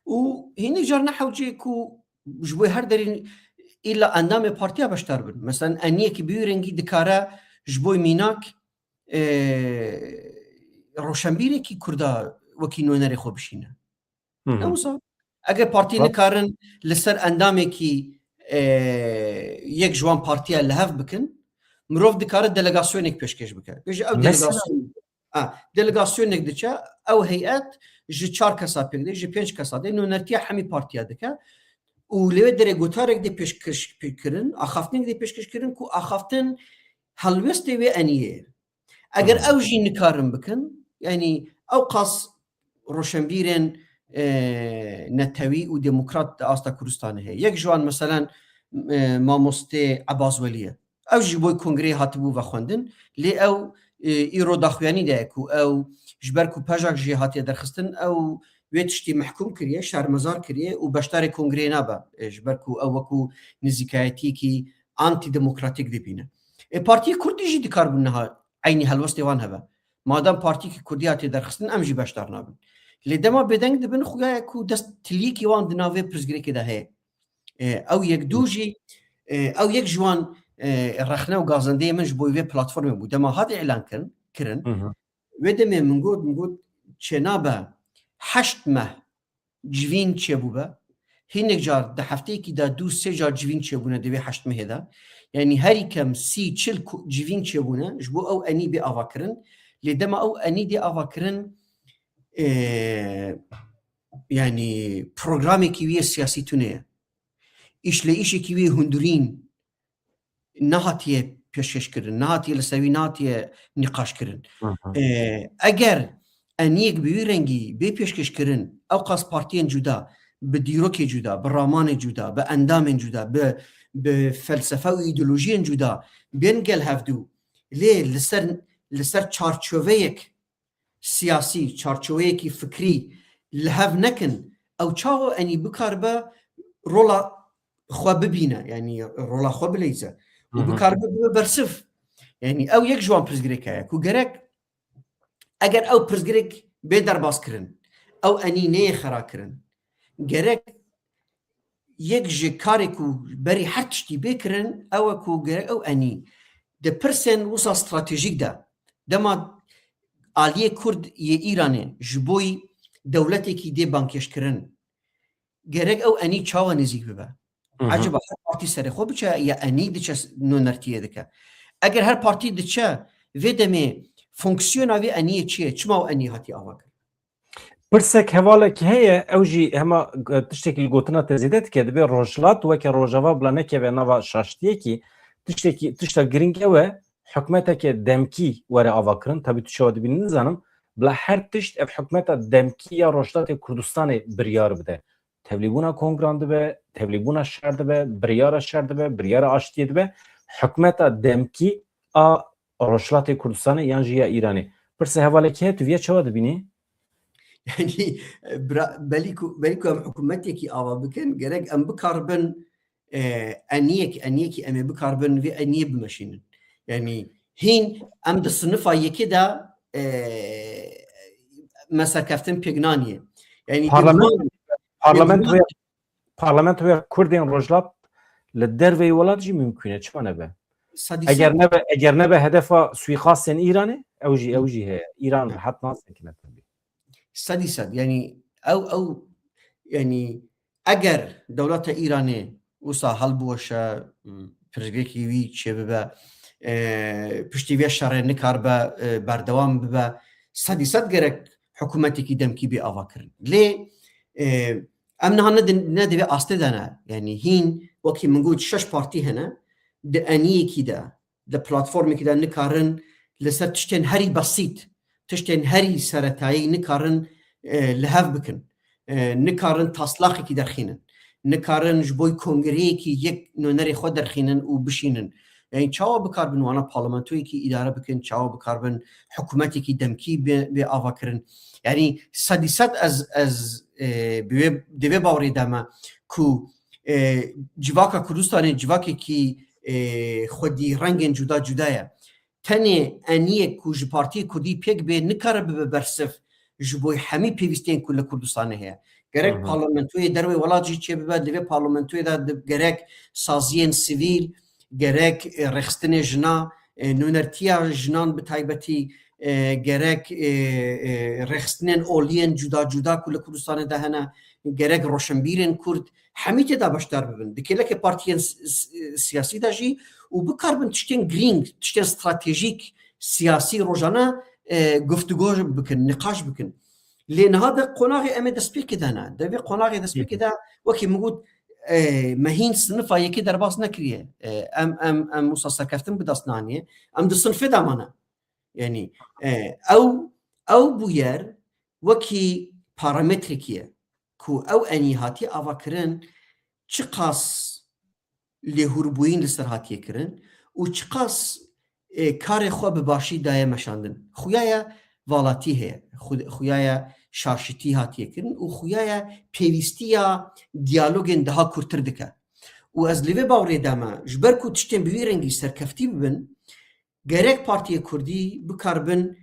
û hînî car nehewcê ku ji bo her derî îla endamê partiya beşdar bin. Mesela eniyekî bi wî rengî dikare ji bo mînak roşenbîrekî Kurda wekî nûnerê xwe bişîne. Newsa eger partî nikarin li ser endamekî yek ji wan partiya li hev bikin, mirov dikare delegasyonek pêşkêş bike. Bêje ew delegasyonek diçe, ew heyet ji 4 kesa pêk de, ji 5 kesa de nûnertiya hemî partiya dike û lê derê gotarek de pêşkêş kirin, axaftinek de pêşkêş kirin ku axaftin helwestê wê eniyê. Eger ew jî nikarin bikin, yani ew qas roşenbîrên netewî û demokrat di asta Kurdistanê heye. Yek ji wan meselan mamostê Ebazwelî ye. Ew ji bo kongrê hatibû vexwendin, lê ew îro daxuyanî de ye ku ew ji ber ku PJAK jî hatiye derxistin, ew wê tiştî mehkûm kiriye, şermezar kiriye û beşdarê kongrê nabe ji ber ku ew wekû nizîkayetiyekî antîdemokratîk dibîne. Partiyê Kurdî jî dikar bû niha aynî helwestê wan hebe. Madem partiyekî Kurdî hatiye derxistin, em jî beşdar nabin. Lê dema bêdeng dibin xuya ku dest tiliyekî wan di navê pirsgirêkê de heye. Ew yek dû jî ew yek ji wan rexne û gazendeyê min ji bo vê platformê bû. Dema hat elan kirin. Wê demê min got çênabe 8 meh civîn çêbûbe. Hinek car di hefteyekî de 2-3 car civîn çêbûne di vê 8 mehê de. Yani herî kem 30-40 civîn çêbûne ji bo ew enî bê ava kirin. Lê dema ew enî dê ava kirin yani programekî wî siyasî tune ye. İşleyişekî wî hundirîn nehatiye pêşkêş kirin, nehatiye li ser wî nehatiye nîqaş kirin. Eger eniyek bi wî rengî bê pêşkêş kirin, ew qas partiyên cuda, bi dîrokê cuda, bi ramanê cuda, bi endamên cuda, bi felsefe û îdeolojiyên cuda bên gel hevdû. Lê li ser çarçoveyek siyasî, çarçoveyekî fikrî li hev nekin, ew çawa enî bikaribe rola xwe bibîne, yani rola xwe bileyze û bikaribe bibe bersif. Yani ew yek ji wan pirsgirêk heye ku gerek eger ew pirsgirêk bê derbas kirin, ew enî neyê xera kirin. Gerek yek ji karê ku berî her tiştî bê kirin, ew e ku gerek ew enî di pirsên wisa stratejîk de dema aliyê Kurd yê Îranê ji bo dewletekî dê bankêşkirin. Gerek ew enî çawa nêzik bibe. Acaba her partî serê xwe biçe ya enî diçe nûnertiyê dike. Eger her partî diçe vê demê fonksiyona vê eniyê çi ye? Çima ew enî hatiye ava kirin? Pirsek hevalekî heye ew jî hema tiştekî li gotina te zêde dike dibe rojhilat weke rojava bila nekeve nava şaştiyekî tişta giring ew e hikûmeteke demkî were ava kirin. Tabî tu şewa dibînî nizanim bila her tişt ev hikûmeta demkî ya Rojhilatê Kurdistanê biryar bide. Tevlîbûna kongran dibe, tevlîbûna şer dibe, biryara şer dibe, biryara aştiyê dibe. Hikûmeta demkî a Rojhilatê Kurdistanê yan jî ya Îranê. Pirse hevalekî heye tu vê çawa dibînî? Yani belî ku em hikûmetekî ava bikin, gerek em bikaribin eniyekî em ê bikaribin vê eniyê bimeşînin. Yani hîn em di sinifa yekê de meserkeftin pêk naniye. Yani parlamentoya Kurdên Rojhilat li derveyê welat jî mümkün e çima nebe? Eger nebe hedefa suîxastên Îranê ew jî heye. Îran rehet nasekine tabii. Sedî sed yani ew yani eger dewleta Îranê wisa helbûşe pirsgirêkî wî çêbibe piştî vê şerê nikaribe berdewam bibe sedî sed gerek hikûmetekî demkî bê ava kirin. Lê em niha nedivê astê de ne. Yani hîn wekî min got 6 partî hene di eniyekî de di platformekî de nikarin li ser tiştên herî besît tiştên herî seretayî nikarin li hev bikin. Nikarin taslakekî derxînin. Nikarin ji bo kongreyekî yek nûnerê xwe derxînin û bişînin. yani çawa bikarbin wana parlamentoyekî idare bikin, çawa bikarbin hikûmetekî demkî bê avakirin. Yani sedîsed ez divê bawerê de me ku civaka Kurdistanê civakekî xwedî rengên cuda cuda ye. Tenê eniyek ku ji Partiyê Kurdî pêk bê nikare bibe bersif ji bo hemî pêwîstiyên ku li Kurdistanê heye. Gerek parlamentoyê derwê welat jî çêbibe, divê parlamentoyê de gerek saziyên sivîl, gerek rexistinê jina, nûnertiya jinan bi taybetî, gerek rexistinên oliyên cuda cuda ku li Kurdistanê de hene, gerek roşenbîrên Kurd, hemî tê de beşdar bibin. Dikêleke partiyên siyasî de jî û bikarbin tiştên girîng, tiştên stratejîk siyasî rojane guftûgo bikin, niqaş bikin. Lê niha de qonaxê em ê destpêkê de ne. Devê qonaxê destpêkê de wekî min got mehîn sinifa yekê derbas nekiriye. Em wisa serkeftin bi dest naniye. Em di sinfê de mane. Yani ew bûyer wekî parametrekî ye ku ew enî hatiye avakirin çi qas lêhûrbûyîn li ser hatiye kirin û çi qas karê xwe bi başî daye meşandin. Xuya ye valatî heye, xuya ye şaşitî hatiye kirin û xuya ye pêwîstiya diyalogên daha kurtir dike. û ez li vê bawerê de me ji ber ku tiştên bi wî rengî serkeftî bibin, gerek Partiyê Kurdî bikarbin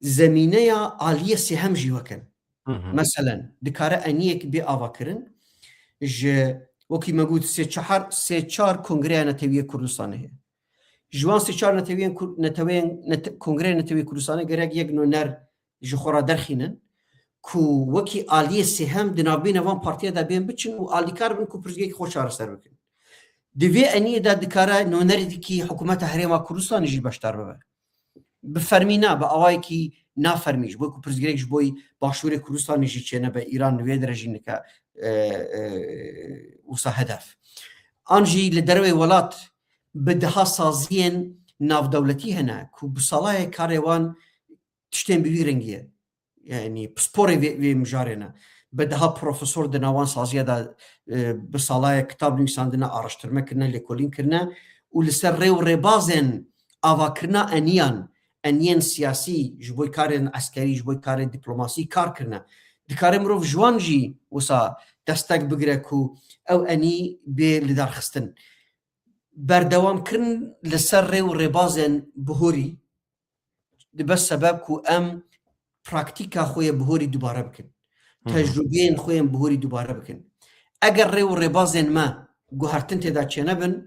zemîneya aliyê sêhem jî wekin. Meselen dikare eniyek bê avakirin ji wekî me got sê çar Kongreya Netewîyê Kurdistanê heye. Ji wan sê çar Kongreya Netewîyê Kurdistanê gerek yek nûner ji xwe re derxînin ku wekî aliyê sêhem di navbêne van partiya de bên biçin û alîkar bin ku pirzgehekî xwe çareser bikin. Di vê eniyê de dikare nûnerekî hikûmeta Herêma Kurdistanê jî beşdar bibe. Bi fermîna bi awayekî nafermî ji bo ku pirzgirêk ji bo başûrê Kurdistanê jî çêne be Îran li vê derejî nike wisa hedef. An jî li derwê welat bi daha saziyên navdewletî hene ku bi salayê karê wan tiştên bi wî rengî ye. Yani pisporê vê mijarê ne. Bi daha profesor di navan saziya de bi salayê kitab nivîsandine, araştirme kirine, lêkolîn kirine û li ser rêw rêbazên avakirina eniyên siyasî ji bo karên eskerî, ji bo karê dîplomasî kar kirine. Dikare mirov ji wan jî wisa destek bigire ku ew enî bê li darxistin. Berdewamkirin li ser rêw rêbazên bihorî dibe sebeb ku em praktîka xwe yê bihorî dubare bikin. Tecrübeyên xwe yên bihorî dubare bikin. Eger rêw û rêbazên me guhertin têda çênebin,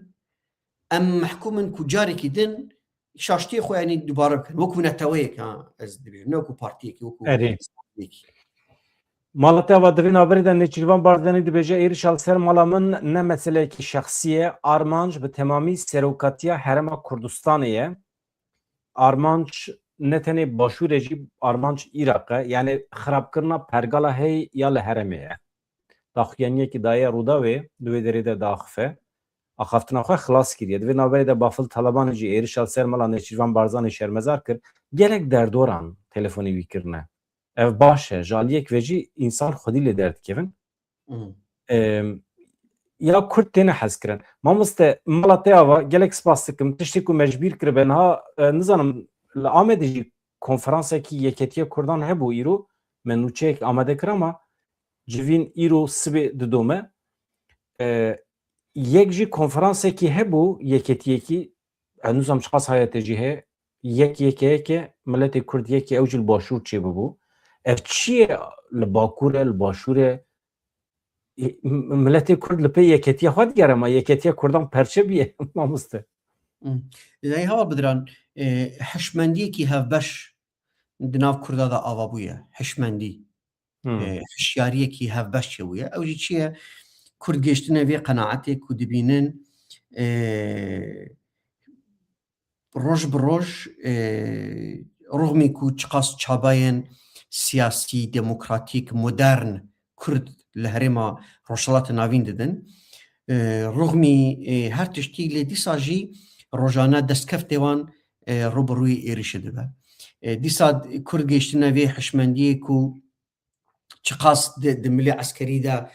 em mehkûmin ku carekî din şaştiyê xwe yanî dubare bikin. Wekû neteweyek ez dibêjim, ne wekû partiyekî, wekû Malatya ve divên haberê de Nêçîrvan Barzanî dibêje êrişa li ser mala min ne meseleyekî şexsî ye, armanc bi temamî serokatiya Herêma Kurdistanê ye. Armanc ne tenê başûrê jî armanc Iraq e, yani xirabkirina pergala hey ya li herêmê ye. Daxuyaniyekî daye Rûdawê di wê derê de daxife. Axaftina xwe xilas kiriye. Divê naberê de Bafil Talebanê jî êrişa li ser mala Nêçîrvan Barzanî şermezar kir. Gelek derdoran telefonî wî kirine. Ev baş e, jaliyek ve jî însan xwedî lê derdikevin. Ya Kurd têne hez kirin. Mamoste mala te ava gelek spas dikim. Tiştê ku mecbîr kiribe niha nizanim li Amedê jî konferansekî Yeketiya Kurdan hebû îro me nûçeyek amade kir ama civîn îro sibê didome. Yek jî konferansekî hebû yeketiyekî nûzam çiqas hayetê jî heye yeke miletê Kurd yekê ew jî li başûr çêbibû. Ev çi ye li Bakur e, li başûr e? Miletê Kurd li pê yeketiya xwe digere ama yeketiya Kurdan perçe bîye mamoste. Lê hava bidiran hişmendiyekî hevbeş di nav Kurda da ava bûye. Hişmendî. Hişyariyekî hevbeş çêbûye. Ew jî çi ye? Kurd geştine vê qenaetê ku dibînin roj bi roj rûxmî ku çiqas çabayên siyasî, demokratîk, modern Kurd li herêma Rojhilatê navîn didin. Rûxmî her tiştî lê dîsa jî rojane destkeftê wan rûberûyê êrişê dibe. Dîsa Kurd geştine vê hişmendiyê ku çiqas di milê eskerî de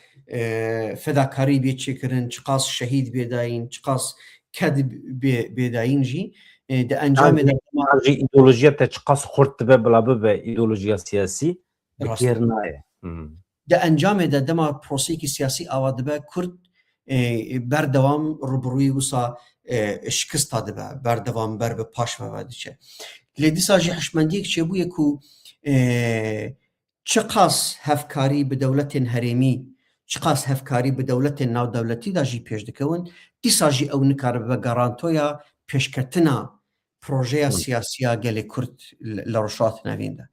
fedakarî bê çêkirin, çiqas şehîd bê dayîn, çiqas ked bêdayîn jî di encamê de ideolojiya te çiqas xurt dibe bila bibe ideolojiya siyasî dikêr naye. di encamê de dema proseyekî siyasî ava dibe Kurd berdewam rûbirûyî wisa şikista dibe, berdewam ber bi paş ve diçe. Lê dîsa jî hişmendiyek çêbûye ku çi qas hevkarî bi dewletên herêmî, çi qas hevkarî bi dewletên navdewletî de jî pêş dikewin, dîsa jî ew nikare bibe garantoya pêşketina projeya siyasiya gelê Kurd li rojhilatên evîn de.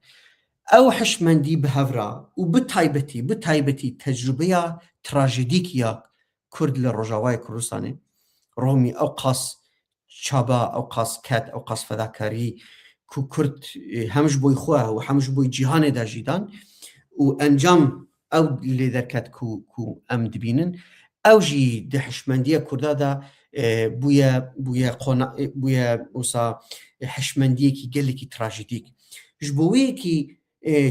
Ew hişmendî bi hevra û bi taybetî tecrübeya trajedîkiya Kurd li Rojavayê Kurdistanê, romî ew qas çaba, ew qas ket, ew qas fedakarî ku Kurd hem ji boî xwe û hem ji boî cîhanê de jî dan û encam ew lê derket ku em dibînin, ew jî di hişmendiya Kurda da bûye wisa hişmendiyekî gelekî trajedîk. Ji bo wê yekî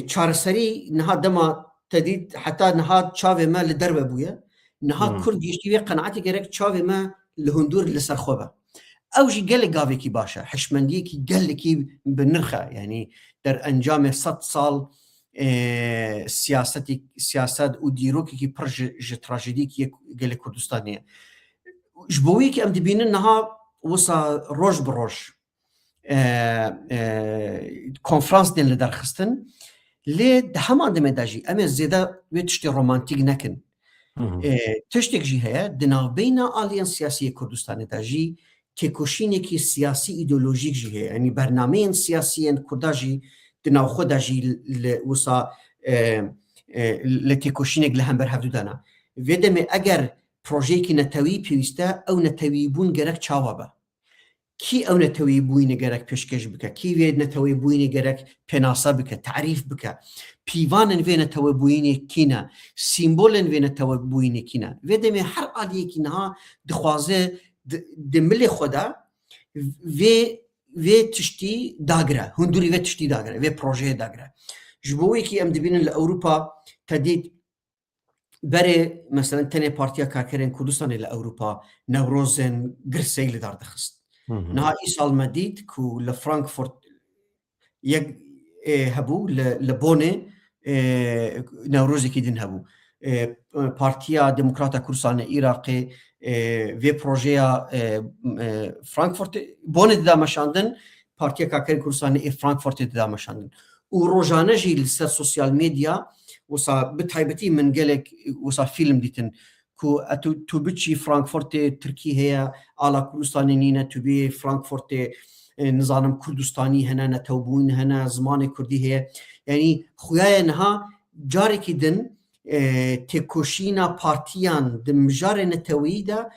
çareserî niha dema te dît heta niha çavê me li derve bûye, niha Kurd giştî wê qenaetê gerek çavê me li hundur li ser xwe be. Ew jî gelek gavekî baş e, hişmendiyekî gelekî bi nirx e, yanî der encamê 100 sal siyaset û dîrokekî pir ji trajedîk gelê Kurdistanê ye. Ji bo wê yekî em dibînin niha wisa roj bi roj konferansên li derxistin, lê di heman demê de jî em ê zêde wê tiştê romantîk nekin. Tiştek jî heye di navbeyna aliyên siyasî yê Kurdistanê de jî têkoşînekî siyasî îdeolojîk jî heye, yanî bernameyên siyasî Kurda jî di nav xwe de jî li wisa li têkoşînek li hember hevdû de ne. Vê demê eger projeyekî netewî pêwîst e, ew netewîbûn gerek çawa be. Kî ew netewîbûyînê gerek pêşkêş bike, kî vê netewîbûyînê gerek pênasa bike, terîf bike. Pîvanên vê netewîbûyînê kî ne, sîmbolên vê netewîbûyînê kî ne. Vê demê her aliyekî niha dixwaze di milê xwe de vê tiştî dagire, hundirî vê tiştî dagire, vê projeyê dagire. Ji bo wê yekî em dibînin li Ewropa te dît berê mesela tenê Partiya Karkerên Kurdistanê li Ewropa Newrozên girsey li dar dixist. Niha îsal me dît ku li Frankfurt yek hebû li Bonê Newrozekî din hebû. Partiya Demokrata Kurdistanê Iraqê vê projeya Frankfurtê Bonê dida meşandin, Partiya Karkerên Kurdistanê Frankfurtê dida meşandin. û rojane jî li ser sosyal medya wisa bi taybetî min gelek wisa fîlm dîtin ku tu biçî Frankfurtê Tirkî heye, ala Kurdistanê nîne, tu bê Frankfurtê nizanim Kurdistanî hene, netewbûn hene, zimanê Kurdî heye. Yanî xuyaya niha carekî din têkoşîna partiyan di mijarê netewî de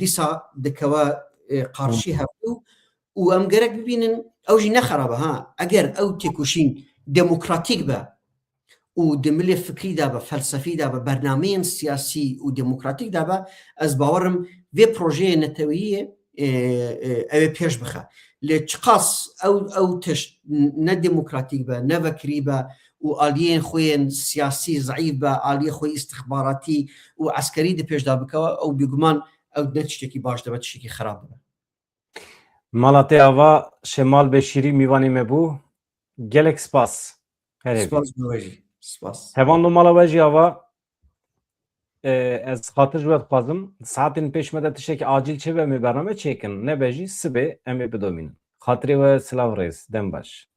dîsa dikeve qarşî hevdû û em gerek bibînin ew jî nexerabe ha. Eger ew têkoşîn demokratîk be û di milê fikrî de be, felsefî de be, bernameyên siyasî û demokratîk de be, ez bawerim vê projeyê netewîyê ew ê pêş bixe. Lê çiqas ew tişt ne demokratîk be, ne vekirî be û aliyên xwe yên siyasî zayîf be, aliyê xwe istixbaratî û eskerî di pêş da bikewe, ew bêguman ew ne tiştekî baş dibe, tiştekî xerab dibe. Mala te ava Şemal Beşiri mîvanê me bû. Gelek spas. Spas bi we jî. Spas. Hevan li mala we jî ava ez xatir ji we dixwazim saetên pêş me de tiştekî acîl çêbe em ê bername çêkin. Nebe jî sibê em ê bidomînin. Xatirê we silav rêz. Dem baş.